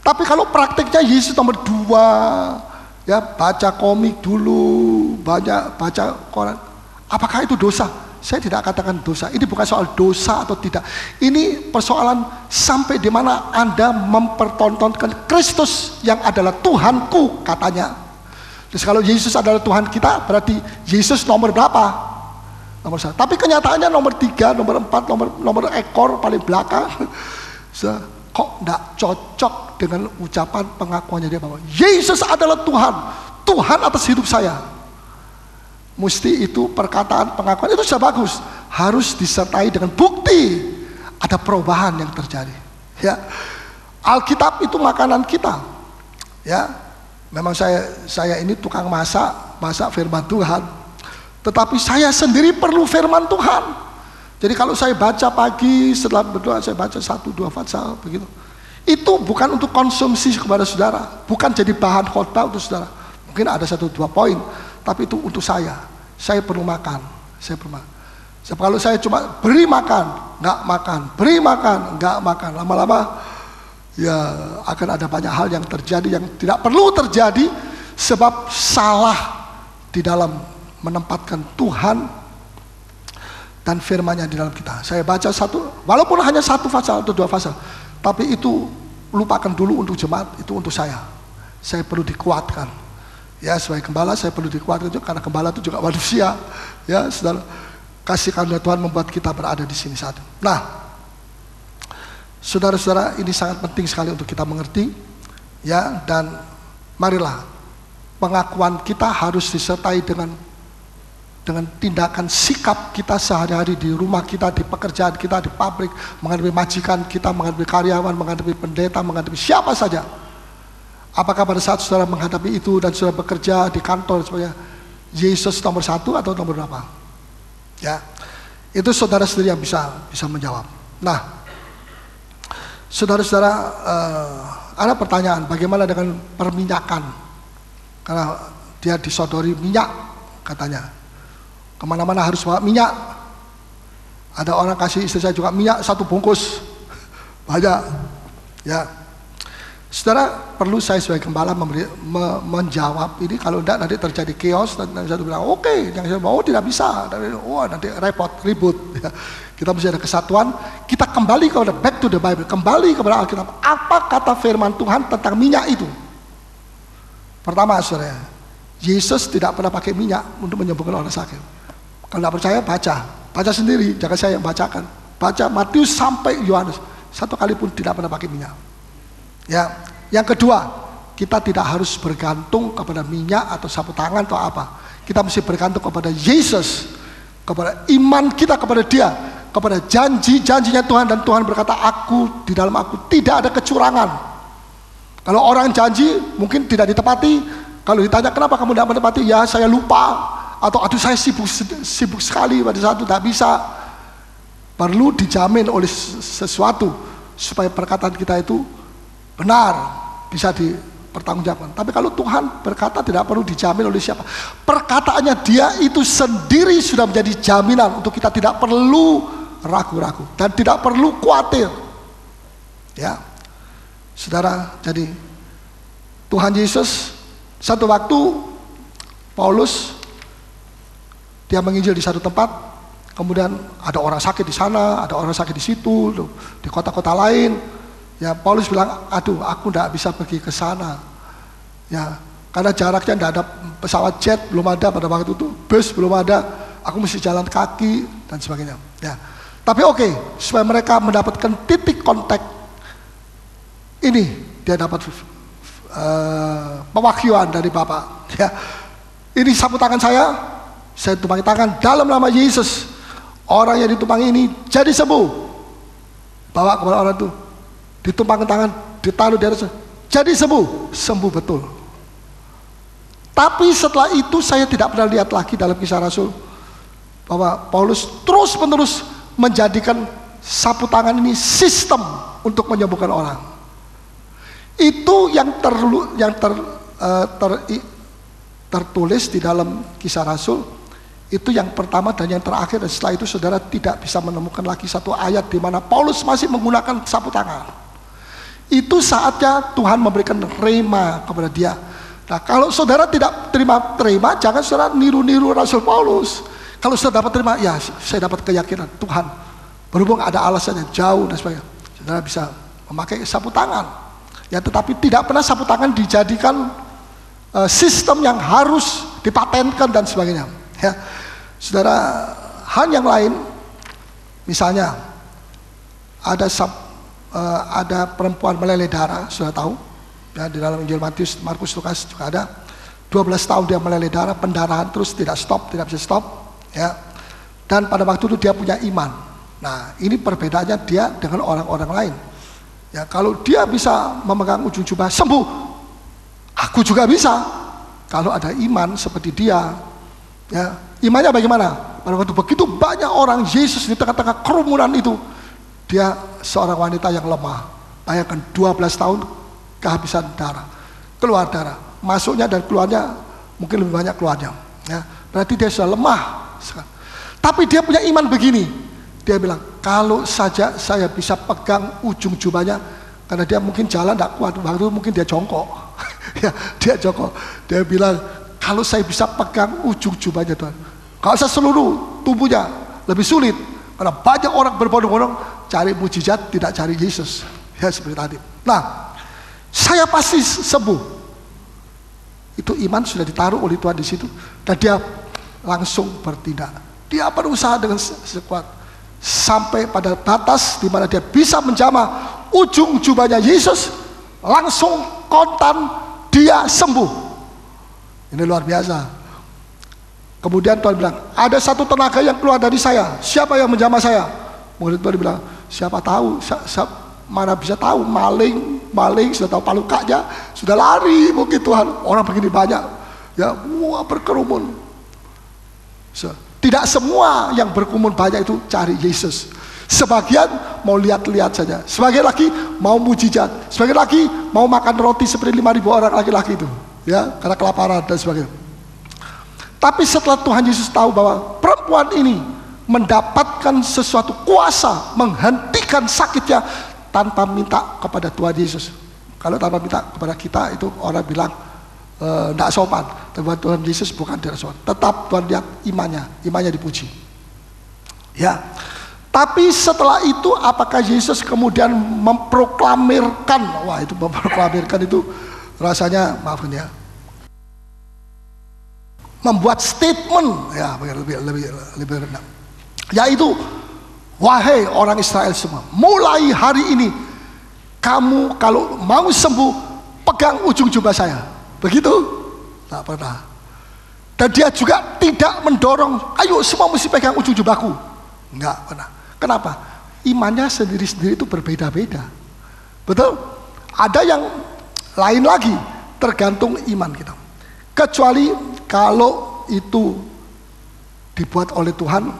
Tapi kalau praktiknya Yesus nomor 2, ya baca komik dulu, baca koran, apakah itu dosa? Saya tidak katakan dosa. Ini bukan soal dosa atau tidak. Ini persoalan sampai di mana Anda mempertontonkan Kristus yang adalah Tuhanku, katanya. Terus kalau Yesus adalah Tuhan kita, berarti Yesus nomor berapa? Nomor 1. Tapi kenyataannya nomor 3, nomor 4, nomor ekor paling belakang. Kok tidak cocok dengan ucapan pengakuannya dia bahwa Yesus adalah Tuhan, Tuhan atas hidup saya. Mesti itu perkataan pengakuan itu sudah bagus, harus disertai dengan bukti ada perubahan yang terjadi. Ya, Alkitab itu makanan kita. Ya, memang saya ini tukang masak firman Tuhan. Tetapi saya sendiri perlu firman Tuhan. Jadi kalau saya baca pagi setelah berdoa, saya baca 1-2 pasal begitu. Itu bukan untuk konsumsi kepada saudara, bukan jadi bahan khotbah untuk saudara. Mungkin ada 1-2 poin, tapi itu untuk saya. Saya perlu makan, Sebab kalau saya cuma beri makan, nggak makan, beri makan, nggak makan, lama-lama ya akan ada banyak hal yang terjadi yang tidak perlu terjadi sebab salah di dalam menempatkan Tuhan dan firman-Nya di dalam kita. Saya baca walaupun hanya 1 pasal atau 2 pasal, tapi itu lupakan dulu untuk jemaat, itu untuk saya. Saya perlu dikuatkan. Ya, sebagai gembala saya perlu dikuatkan juga, karena gembala itu juga manusia. Ya, saudara, kasih karunia Tuhan membuat kita berada di sini saat ini. Nah, saudara-saudara, ini sangat penting sekali untuk kita mengerti. Ya, dan marilah pengakuan kita harus disertai dengan tindakan sikap kita sehari-hari di rumah kita, di pekerjaan kita, di pabrik, menghadapi majikan kita, menghadapi karyawan, menghadapi pendeta, menghadapi siapa saja. Apakah pada saat saudara menghadapi itu dan saudara bekerja di kantor sebagai Yesus nomor 1 atau nomor berapa? Ya, itu saudara sendiri yang bisa menjawab. Nah, saudara-saudara, ada pertanyaan, bagaimana dengan perminyakan? Karena dia disodori minyak, katanya. Kemana-mana harus bawa minyak. Ada orang kasih istri saya juga minyak 1 bungkus, banyak. Ya. Saudara, perlu saya sebagai gembala menjawab ini. Kalau tidak nanti terjadi chaos dan satu bilang oke, yang saya mau tidak bisa, nanti ribut. Ya. Kita mesti ada kesatuan. Kita kembali kepada back to the Bible, kembali kepada Alkitab. Apa kata firman Tuhan tentang minyak itu? Pertama, saudara, Yesus tidak pernah pakai minyak untuk menyembuhkan orang sakit. Kalau tidak percaya, baca sendiri, jangan saya yang bacakan. Baca Matius sampai Yohanes, 1 kali pun tidak pernah pakai minyak. Ya, yang kedua, kita tidak harus bergantung kepada minyak atau sapu tangan atau apa. Kita mesti bergantung kepada Yesus, kepada iman kita kepada Dia, kepada janjinya Tuhan, dan Tuhan berkata, di dalam aku tidak ada kecurangan. Kalau orang janji mungkin tidak ditepati, kalau ditanya kenapa kamu tidak menepati, ya saya lupa, atau aduh saya sibuk sekali pada saat itu, tidak bisa. Perlu dijamin oleh sesuatu supaya perkataan kita itu benar, bisa dipertanggungjawabkan. Tapi kalau Tuhan berkata tidak perlu dijamin oleh siapa. Perkataannya Dia itu sendiri sudah menjadi jaminan untuk kita tidak perlu ragu-ragu dan tidak perlu khawatir. Ya, saudara, jadi Tuhan Yesus, satu waktu Paulus dia menginjil di satu tempat, kemudian ada orang sakit di sana, ada orang sakit di situ, di kota-kota lain. Ya, Paulus bilang, aduh, aku tidak bisa pergi ke sana. Ya, karena jaraknya tidak ada pesawat jet, belum ada pada waktu itu, bus belum ada, aku mesti jalan kaki dan sebagainya. Ya, tapi oke, supaya mereka mendapatkan titik kontak ini, dia dapat pewahyuan dari Bapa. Ya, ini sapu tangan saya tumpangi tangan dalam nama Yesus. Orang yang ditumpangi ini jadi sembuh. Bawa kepada orang itu, ditumpangkan tangan, ditaruh di atas, jadi sembuh. Sembuh betul. Tapi setelah itu saya tidak pernah lihat lagi dalam Kisah Rasul bahwa Paulus terus-menerus menjadikan sapu tangan ini sistem untuk menyembuhkan orang. Itu yang tertulis di dalam Kisah Rasul. Itu yang pertama dan yang terakhir, dan setelah itu saudara tidak bisa menemukan lagi satu ayat di mana Paulus masih menggunakan sapu tangan. Itu saatnya Tuhan memberikan rema kepada dia. Nah, kalau saudara tidak terima, jangan saudara niru-niru Rasul Paulus. Kalau saudara dapat terima, ya saya dapat keyakinan Tuhan. Berhubung ada alasannya jauh dan sebagainya, saudara bisa memakai sapu tangan. Ya, tetapi tidak pernah sapu tangan dijadikan sistem yang harus dipatenkan dan sebagainya. Ya, saudara, hal yang lain, misalnya ada perempuan meleleh darah, sudah tahu. Ya, di dalam Injil Matius, Markus, Lukas juga ada. 12 tahun dia meleleh darah, pendarahan terus tidak bisa stop. Ya. Dan pada waktu itu dia punya iman. Nah, ini perbedaannya dia dengan orang-orang lain. Ya, kalau dia bisa memegang ujung jubah sembuh, aku juga bisa. Kalau ada iman seperti dia, ya, imannya bagaimana? Pada waktu begitu banyak orang Yesus di tengah-tengah kerumunan itu, dia seorang wanita yang lemah. Bayangkan 12 tahun kehabisan darah, keluar darah, masuknya dan keluarnya mungkin lebih banyak keluarnya. Ya, berarti dia sudah lemah. Tapi dia punya iman begini. Dia bilang, kalau saja saya bisa pegang ujung jubahnya, karena dia mungkin jalan tidak kuat, waktu itu mungkin dia jongkok. Ya, dia jongkok. Dia bilang, kalau saya bisa pegang ujung jubahnya Tuhan, kalau saya seluruh tubuhnya lebih sulit, karena banyak orang berbondong-bondong cari mujizat, tidak cari Yesus. Ya, seperti tadi. Nah, saya pasti sembuh. Itu iman sudah ditaruh oleh Tuhan di situ, dan dia langsung bertindak. Dia berusaha dengan sekuat sampai pada batas di mana dia bisa menjamah ujung jubahnya Yesus, langsung kontan dia sembuh. Ini luar biasa. Kemudian Tuhan bilang, ada satu tenaga yang keluar dari saya. Siapa yang menjamah saya? Murid Tuhan bilang, siapa tahu? Mana bisa tahu, maling sudah tahu palukanya, sudah lari mungkin Tuhan. Orang begini banyak, ya, wah, berkerumun. Tidak semua yang berkerumun banyak itu cari Yesus. Sebagian mau lihat-lihat saja, sebagian lagi mau mujizat, sebagian lagi mau makan roti seperti 5.000 orang laki-laki itu, ya, karena kelaparan dan sebagainya. Tapi setelah Tuhan Yesus tahu bahwa perempuan ini mendapatkan sesuatu kuasa menghentikan sakitnya tanpa minta kepada Tuhan Yesus. Kalau tanpa minta kepada kita itu orang bilang tidak sopan. Tapi Tuhan Yesus bukan tidak sopan. Tetap Tuhan lihat imannya dipuji. Ya. Tapi setelah itu apakah Yesus kemudian memproklamirkan? Wah, itu memproklamirkan itu rasanya, maafkan ya, membuat statement, ya, lebih rendah. Yaitu, wahai orang Israel semua, mulai hari ini kamu kalau mau sembuh pegang ujung jubah saya. Begitu? Tak pernah. Dan dia juga tidak mendorong, ayo semua mesti pegang ujung jubahku. Enggak pernah. Kenapa? Imannya sendiri-sendiri itu berbeda-beda. Betul? Ada yang lain lagi, tergantung iman kita. Kecuali kalau itu dibuat oleh Tuhan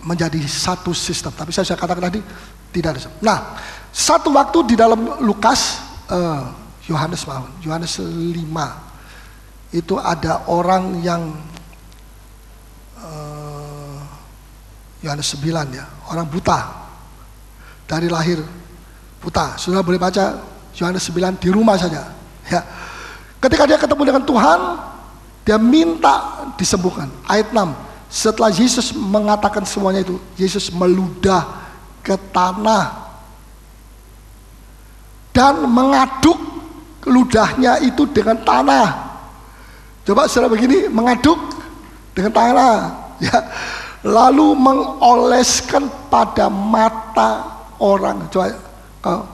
menjadi satu sistem. Tapi saya katakan tadi tidak ada. Nah, satu waktu di dalam Lukas, Yohanes 5 itu ada orang yang Yohanes 9 ya, orang buta dari lahir buta. Saudara boleh baca Yohanes 9 di rumah saja. Ya. Ketika dia ketemu dengan Tuhan, dia minta disembuhkan. Ayat 6. Setelah Yesus mengatakan semuanya itu, Yesus meludah ke tanah dan mengaduk ludahnya itu dengan tanah. Coba saudara begini, mengaduk dengan tanah, ya. Lalu mengoleskan pada mata orang. Coba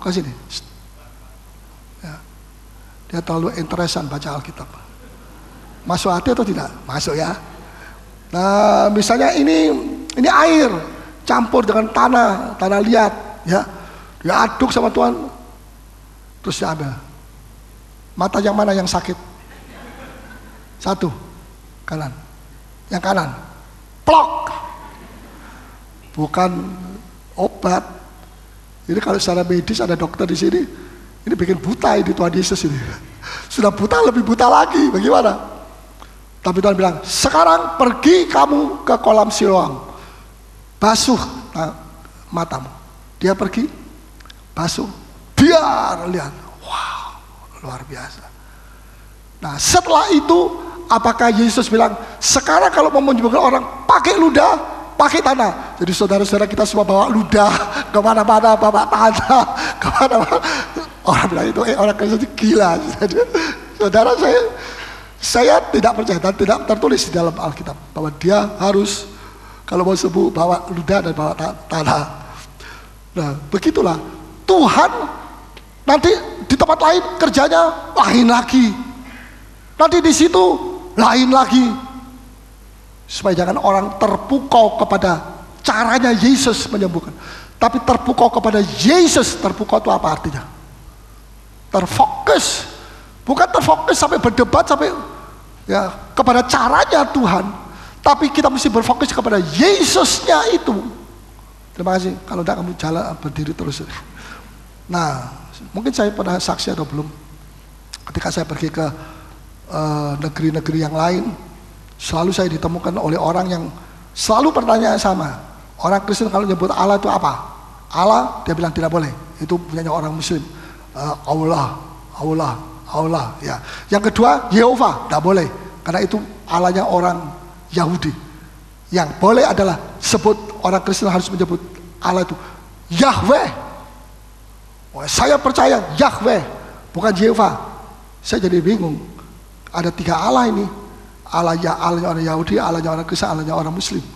ke sini. Ya. Dia terlalu interesan baca Alkitab. Masuk hati atau tidak? Masuk ya. Nah, misalnya ini air. campur dengan tanah liat, ya. Dia aduk sama Tuhan. Terus dia ambil. Mata yang mana yang sakit? Satu, kanan. Yang kanan, plok. Bukan obat. Ini kalau secara medis ada dokter di sini, ini bikin buta ini Tuhan Yesus ini. Sudah buta, lebih buta lagi, bagaimana? Tapi Tuhan bilang, sekarang pergi kamu ke kolam Siloam, basuh matamu. Dia pergi, basuh, biar lihat, wow, luar biasa. Nah setelah itu, apakah Yesus bilang, sekarang kalau mau menyembuhkan orang, pakai ludah, pakai tanah. Jadi saudara-saudara kita semua bawa ludah kemana-mana, bawa tanah kemana-mana. Orang bilang itu orang Kristen gila. Saudara, saya tidak percaya dan tidak tertulis di dalam Alkitab bahwa dia harus kalau mau sembuh bawa ludah dan bawa tanah. Nah begitulah Tuhan nanti di tempat lain kerjanya lain lagi, nanti di situ lain lagi, supaya jangan orang terpukau kepada caranya Yesus menyembuhkan, tapi terpukau kepada Yesus. Terpukau itu apa artinya? Terfokus, bukan terfokus sampai berdebat sampai ya kepada caranya Tuhan, tapi kita mesti berfokus kepada Yesusnya itu. Terima kasih. Kalau tidak kamu jalan berdiri terus. Nah mungkin saya pernah saksi atau belum, ketika saya pergi ke negeri-negeri yang lain, selalu saya ditemukan oleh orang yang selalu pertanyaan sama. Orang Kristen kalau nyebut Allah itu apa? Allah, dia bilang tidak boleh, itu punyanya orang Muslim. Allah, ya. Yang kedua, Yehova, tidak boleh, karena itu Allahnya orang Yahudi. Yang boleh adalah sebut, orang Kristen harus menyebut Allah itu Yahweh. Saya percaya Yahweh, bukan Yehova. Saya jadi bingung. Ada 3 Allah ini. Allahnya orang Yahudi, Allahnya orang Kristen, Allahnya orang Muslim.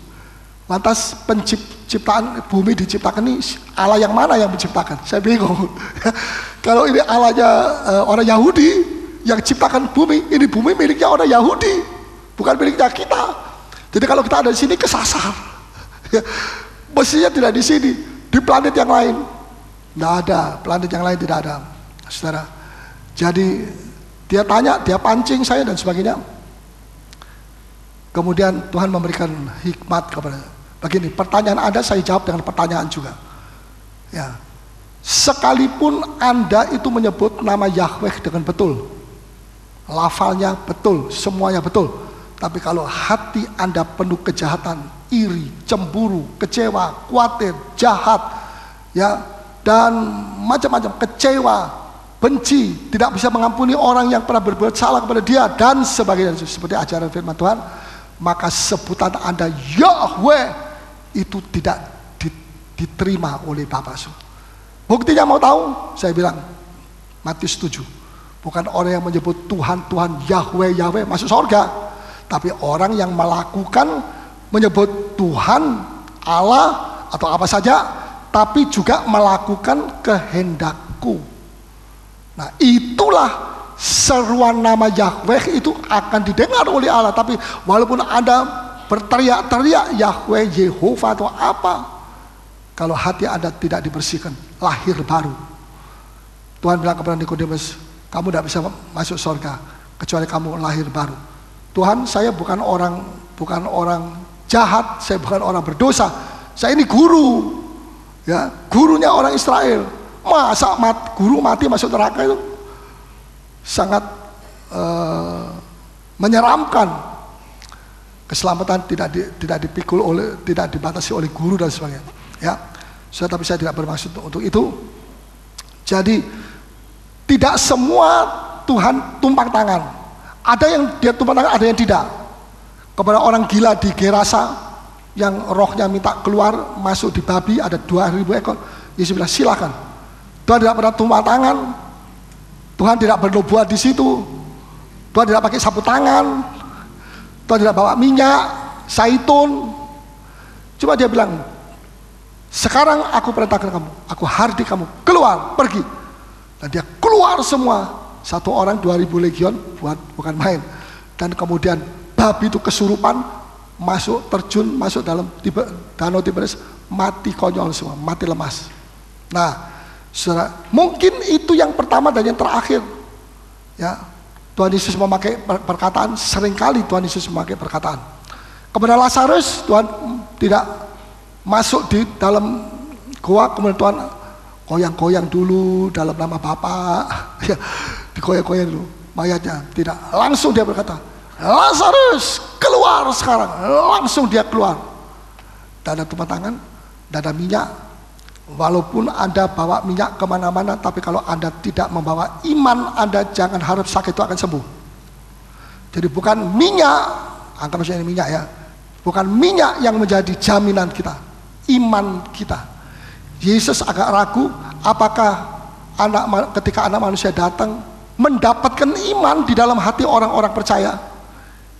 Lantas penciptaan bumi diciptakan ini Allah yang mana yang menciptakan? Saya bingung. Kalau ini Allahnya orang Yahudi yang ciptakan bumi, ini bumi miliknya orang Yahudi, bukan miliknya kita. Jadi kalau kita ada di sini kesasar. Mestinya tidak di sini, di planet yang lain. Tidak ada, planet yang lain tidak ada, saudara. Jadi dia tanya, dia pancing saya dan sebagainya. Kemudian Tuhan memberikan hikmat kepada begini, pertanyaan Anda saya jawab dengan pertanyaan juga. Ya. Sekalipun Anda itu menyebut nama Yahweh dengan betul, lafalnya betul, semuanya betul, tapi kalau hati Anda penuh kejahatan, iri, cemburu, kecewa, khawatir, jahat, ya, dan macam-macam, kecewa, benci, tidak bisa mengampuni orang yang pernah berbuat salah kepada dia dan sebagainya, seperti ajaran firman Tuhan, maka sebutan Anda Yahweh itu tidak diterima oleh Bapa Surga. Buktinya mau tahu? Saya bilang Matius 7. Bukan orang yang menyebut Tuhan, Tuhan, Yahweh, Yahweh masuk surga, tapi orang yang melakukan menyebut Tuhan, Allah atau apa saja, tapi juga melakukan kehendakku. Nah itulah seruan nama Yahweh itu akan didengar oleh Allah. Tapi walaupun Anda berteriak-teriak Yahweh, Yehova atau apa, kalau hati Anda tidak dibersihkan, lahir baru. Tuhan bilang kepada Nikodemus, kamu tidak bisa masuk surga kecuali kamu lahir baru. Tuhan, saya bukan orang jahat, saya bukan orang berdosa, saya ini guru, ya, gurunya orang Israel. Masa guru mati masuk neraka itu sangat menyeramkan. Keselamatan tidak dipikul oleh, tidak dibatasi oleh guru dan sebagainya. Ya, tapi saya tidak bermaksud untuk itu. Jadi tidak semua Tuhan tumpang tangan. Ada yang dia tumpang tangan, ada yang tidak. Kepada orang gila di Gerasa yang rohnya minta keluar masuk di babi, ada 2.000 ekor. Yesus bilang silakan. Tuhan tidak pernah tumpang tangan. Tuhan tidak bernubuat di situ. Tuhan tidak pakai sapu tangan. Tuhan tidak bawa minyak, zaitun. Cuma dia bilang, sekarang aku perintahkan kamu, aku hardik kamu, keluar, pergi. Dan dia keluar semua. 1 orang 2.000 legion, bukan main. Dan kemudian babi itu kesurupan, terjun masuk dalam Danau Tiberias, mati konyol semua, mati lemas. Nah, saudara, mungkin itu yang pertama dan yang terakhir. Ya, Tuhan Yesus memakai perkataan, seringkali Tuhan Yesus memakai perkataan. Kepada Lazarus, Tuhan tidak masuk di dalam gua, kemudian Tuhan goyang-goyang dulu dalam nama Bapa, ya, digoyang-goyang dulu mayatnya. Tidak, langsung dia berkata, Lazarus keluar sekarang. Langsung dia keluar. Tidak ada tumpah tangan, tidak ada minyak. Walaupun Anda bawa minyak kemana-mana, tapi kalau Anda tidak membawa iman Anda, jangan harap sakit itu akan sembuh. Jadi bukan minyak, anggap saja ini minyak ya, bukan minyak yang menjadi jaminan kita, iman kita. Yesus agak ragu apakah ketika anak manusia datang mendapatkan iman di dalam hati orang-orang percaya.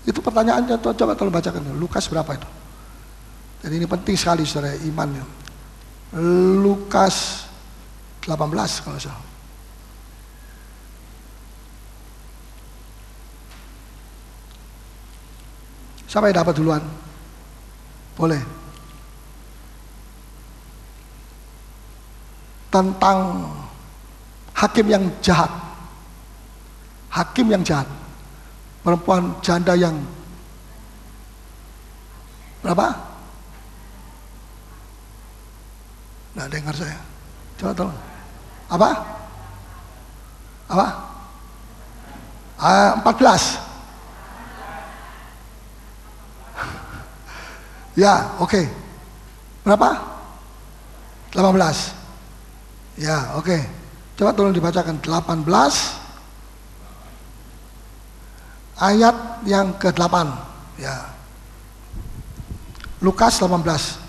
Itu pertanyaannya, coba tolong bacakan Lukas berapa itu. Jadi ini penting sekali saudara, imannya. Lukas 18 kalau salah. Siapa yang dapat duluan? Boleh. Tentang hakim yang jahat. Hakim yang jahat. Perempuan janda yang berapa? Nah, dengar saya. Coba tolong. Apa? 14. Ya, oke. Berapa? 18. Ya, oke. Coba tolong dibacakan 18 ayat yang ke-8. Ya. Lukas 18.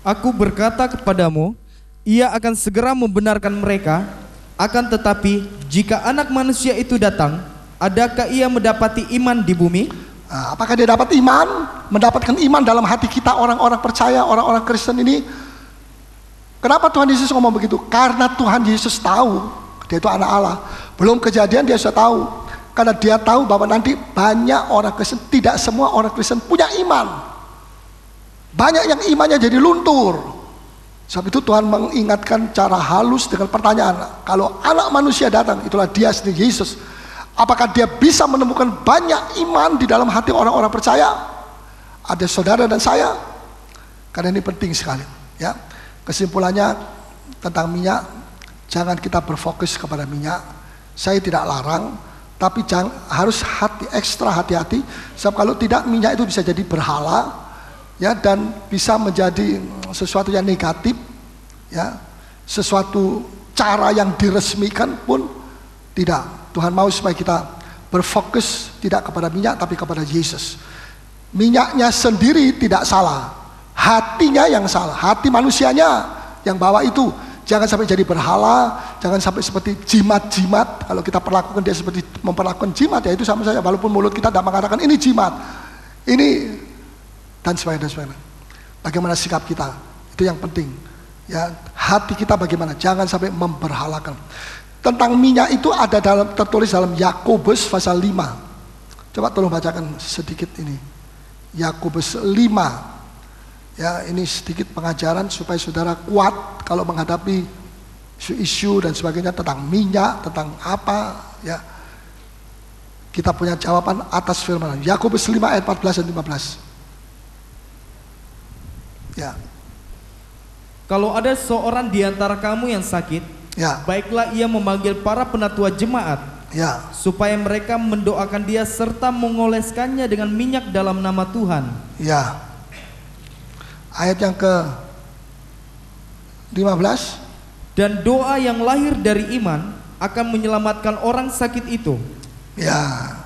Aku berkata kepadamu, ia akan segera membenarkan mereka. Akan tetapi, jika anak manusia itu datang, adakah ia mendapati iman di bumi? Nah, apakah dia dapat iman? Mendapatkan iman dalam hati kita orang-orang percaya, orang-orang Kristen ini. Kenapa Tuhan Yesus ngomong begitu? Karena Tuhan Yesus tahu, dia itu anak Allah. Belum kejadian dia sudah tahu. Karena dia tahu bahwa nanti banyak orang Kristen, tidak semua orang Kristen punya iman. Banyak yang imannya jadi luntur. Sebab itu Tuhan mengingatkan cara halus dengan pertanyaan. Kalau anak manusia datang, itulah dia sendiri Yesus. Apakah dia bisa menemukan banyak iman di dalam hati orang-orang percaya? Ada saudara dan saya. Karena ini penting sekali. Ya, kesimpulannya tentang minyak, jangan kita berfokus kepada minyak. Saya tidak larang, tapi harus ekstra hati-hati. Sebab kalau tidak, minyak itu bisa jadi berhala. Ya, dan bisa menjadi sesuatu yang negatif, ya, sesuatu cara yang diresmikan pun tidak. Tuhan mau supaya kita berfokus tidak kepada minyak tapi kepada Yesus. Minyaknya sendiri tidak salah, hatinya yang salah, hati manusianya yang bawa itu. Jangan sampai jadi berhala, jangan sampai seperti jimat-jimat. Kalau kita perlakukan dia seperti memperlakukan jimat, ya itu sama saja. Walaupun mulut kita tidak mengatakan ini jimat, ini dan sebagainya. Bagaimana sikap kita, itu yang penting. Ya, hati kita bagaimana, jangan sampai memberhalakan. Tentang minyak itu ada tertulis dalam Yakobus pasal 5. Coba tolong bacakan sedikit ini. Yakobus 5. Ya, ini sedikit pengajaran supaya saudara kuat kalau menghadapi isu-isu dan sebagainya tentang minyak, tentang apa, ya. Kita punya jawaban atas firman. Yakobus 5 ayat 14 dan 15. Ya. Kalau ada seorang di antara kamu yang sakit, ya, baiklah ia memanggil para penatua jemaat, ya, supaya mereka mendoakan dia serta mengoleskannya dengan minyak dalam nama Tuhan. Ya. Ayat yang ke-15. Dan doa yang lahir dari iman akan menyelamatkan orang sakit itu. Ya.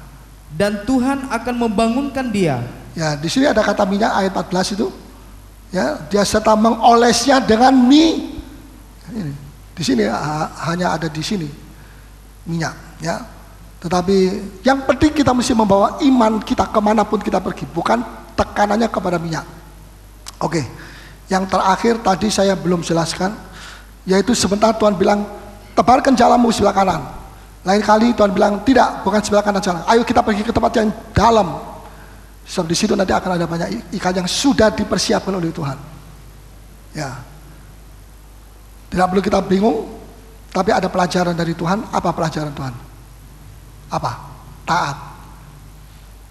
Dan Tuhan akan membangunkan dia. Ya, di sini ada kata minyak ayat 14 itu. Ya, dia serta mengolesnya dengan ini. Di sini hanya ada di sini minyak, ya. Tetapi yang penting kita mesti membawa iman kita kemanapun kita pergi, bukan tekanannya kepada minyak. Oke, yang terakhir tadi saya belum jelaskan, yaitu sebentar Tuhan bilang tebarkan jalamu sebelah kanan. Lain kali Tuhan bilang tidak, bukan sebelah kanan jalan. Ayo kita pergi ke tempat yang dalam. Sebab di situ nanti akan ada banyak ikan yang sudah dipersiapkan oleh Tuhan. Ya. Tidak perlu kita bingung, tapi ada pelajaran dari Tuhan. Apa pelajaran Tuhan? Apa? Taat.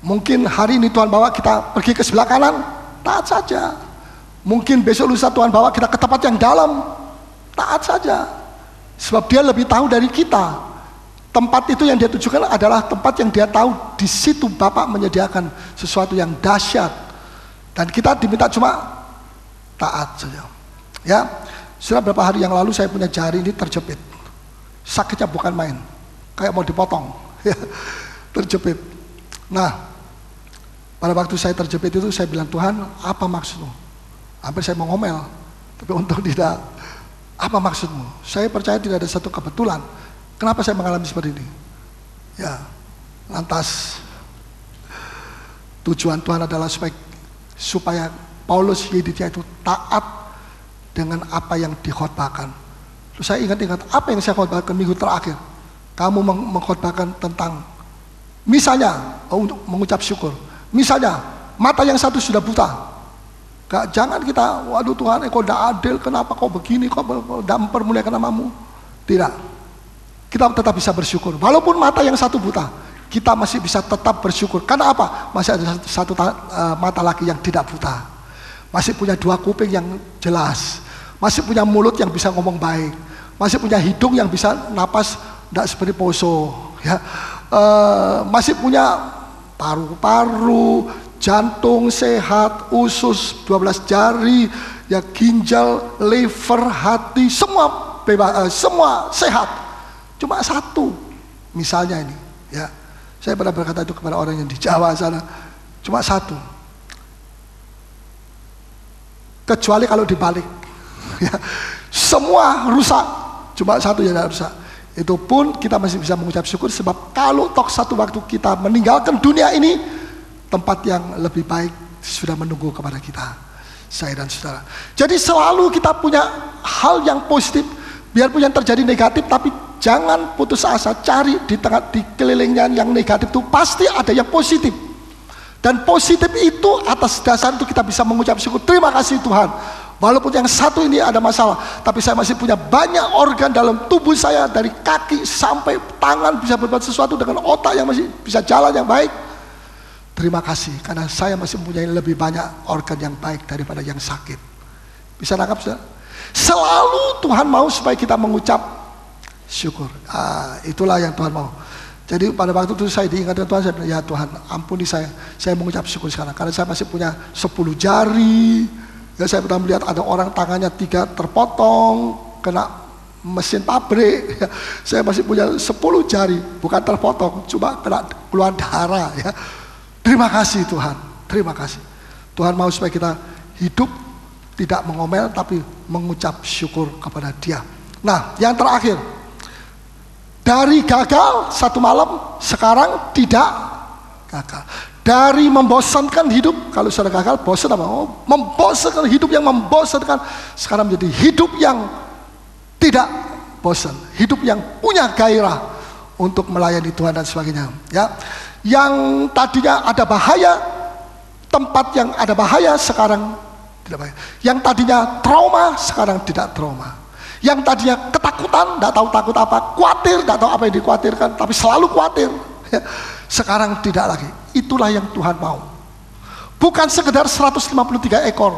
Mungkin hari ini Tuhan bawa kita pergi ke sebelah kanan, taat saja. Mungkin besok lusa Tuhan bawa kita ke tempat yang dalam, taat saja. Sebab dia lebih tahu dari kita. Tempat itu yang dia tujukan adalah tempat yang dia tahu di situ Bapak menyediakan sesuatu yang dahsyat. Dan kita diminta cuma taat saja. Ya, sudah beberapa hari yang lalu saya punya jari ini terjepit. Sakitnya bukan main, kayak mau dipotong. Terjepit. Nah, pada waktu saya terjepit itu saya bilang, Tuhan, apa maksudmu? Hampir saya mau ngomel, tapi untung tidak. Apa maksudmu? Saya percaya tidak ada satu kebetulan. Kenapa saya mengalami seperti ini? Ya, lantas tujuan Tuhan adalah supaya Paulus Yedidia itu taat dengan apa yang dikhotbahkan. Terus saya ingat apa yang saya khotbahkan minggu terakhir. Kamu mengkhotbahkan tentang misalnya untuk mengucap syukur. Misalnya mata yang satu sudah buta. Jangan kita, waduh Tuhan, kau tidak adil, kenapa kau begini, kau tidak mempermuliakan namamu. Tidak. Kita tetap bisa bersyukur. Walaupun mata yang satu buta, kita masih bisa tetap bersyukur. Karena apa? Masih ada satu mata lagi yang tidak buta. Masih punya dua kuping yang jelas. Masih punya mulut yang bisa ngomong baik. Masih punya hidung yang bisa napas tidak seperti Poso. Ya. Masih punya paru-paru, jantung sehat, usus 12 jari, ya ginjal, liver, hati, semua bebas, semua sehat. Cuma satu, misalnya ini, ya. Saya pernah berkata itu kepada orang yang di Jawa sana, cuma satu. Kecuali kalau dibalik, ya. Semua rusak, cuma satu yang tidak rusak. Itu pun kita masih bisa mengucap syukur, sebab kalau toh satu waktu kita meninggalkan dunia ini, tempat yang lebih baik sudah menunggu kepada kita, saya dan saudara. Jadi selalu kita punya hal yang positif, biarpun yang terjadi negatif, tapi jangan putus asa. Cari di kelilingnya yang negatif itu pasti ada yang positif. Dan positif itu atas dasar itu kita bisa mengucap syukur. Terima kasih Tuhan. Walaupun yang satu ini ada masalah, tapi saya masih punya banyak organ dalam tubuh saya, dari kaki sampai tangan bisa berbuat sesuatu, dengan otak yang masih bisa jalan yang baik. Terima kasih, karena saya masih mempunyai lebih banyak organ yang baik daripada yang sakit. Bisa nangkap saudara? Selalu Tuhan mau supaya kita mengucap syukur. Itulah yang Tuhan mau. Jadi pada waktu itu saya diingatkan Tuhan, saya bilang, ya Tuhan ampuni saya mengucap syukur sekarang. Karena saya masih punya 10 jari. Ya, saya pernah melihat ada orang tangannya 3 terpotong, kena mesin pabrik. Ya, saya masih punya 10 jari, bukan terpotong, cuma kena keluar darah. Ya. Terima kasih Tuhan, terima kasih. Tuhan mau supaya kita hidup tidak mengomel, tapi mengucap syukur kepada Dia. Nah, yang terakhir, dari gagal satu malam, sekarang tidak gagal. Dari membosankan hidup, kalau sudah gagal, bosan apa? Membosankan hidup yang membosankan, sekarang menjadi hidup yang tidak bosan, hidup yang punya gairah untuk melayani Tuhan dan sebagainya. Ya, yang tadinya ada bahaya, tempat yang ada bahaya sekarang tidak bahaya. Yang tadinya trauma sekarang tidak trauma. Yang tadinya ketakutan, tidak tahu takut apa, khawatir, tidak tahu apa yang dikhawatirkan, tapi selalu khawatir. Ya. Sekarang tidak lagi. Itulah yang Tuhan mau. Bukan sekedar 153 ekor.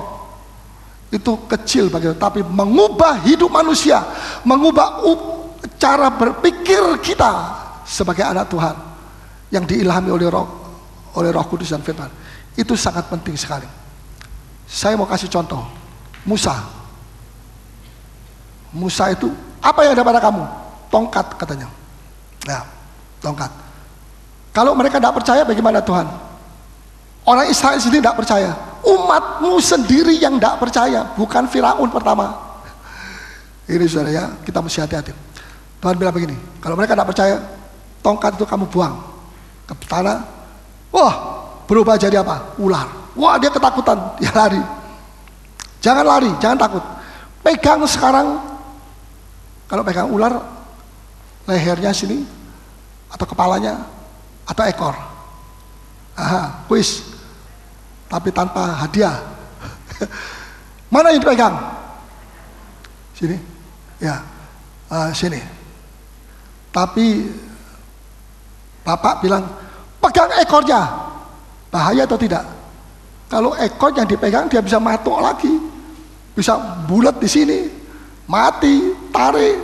Itu kecil bagian, tapi mengubah hidup manusia, mengubah cara berpikir kita sebagai anak Tuhan yang diilhami oleh Roh Kudus dan Firman. Itu sangat penting sekali. Saya mau kasih contoh. Musa itu, apa yang ada pada kamu? Tongkat katanya. Nah, tongkat. Kalau mereka tidak percaya, bagaimana Tuhan? Orang Israel sendiri tidak percaya. Umatmu sendiri yang tidak percaya, bukan Firaun pertama. Ini saudara ya, kita mesti hati-hati. Tuhan bilang begini, kalau mereka tidak percaya, tongkat itu kamu buang ke tanah. Wah, berubah jadi apa? Ular. Wah, dia ketakutan, dia lari. Jangan lari, jangan takut. Pegang sekarang. Kalau pegang ular, lehernya sini, atau kepalanya, atau ekor. Kuis. Tapi tanpa hadiah. Mana yang dipegang? Sini. Ya. Sini. Tapi Bapak bilang, pegang ekornya. Bahaya atau tidak? Kalau ekor yang dipegang dia bisa matuk lagi. Bisa bulat di sini. Mati, tarik.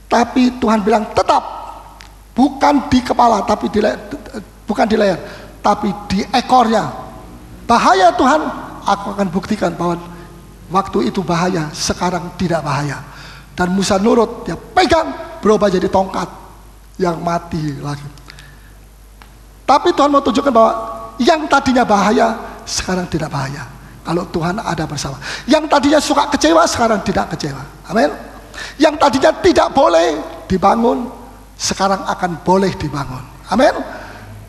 Tapi Tuhan bilang tetap. Bukan di kepala, tapi bukan di leher. Tapi di ekornya. Bahaya Tuhan, aku akan buktikan bahwa waktu itu bahaya, sekarang tidak bahaya. Dan Musa nurut, dia pegang, berubah jadi tongkat yang mati lagi. Tapi Tuhan mau tunjukkan bahwa yang tadinya bahaya, sekarang tidak bahaya. Kalau Tuhan ada bersama. Yang tadinya suka kecewa, sekarang tidak kecewa. Amin. Yang tadinya tidak boleh dibangun, sekarang akan boleh dibangun. Amin.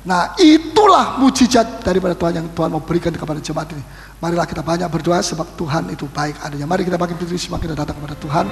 Nah, itulah mujizat daripada Tuhan yang Tuhan mau berikan kepada jemaat ini. Marilah kita banyak berdoa sebab Tuhan itu baik adanya. Mari kita bagi diri semakin datang kepada Tuhan.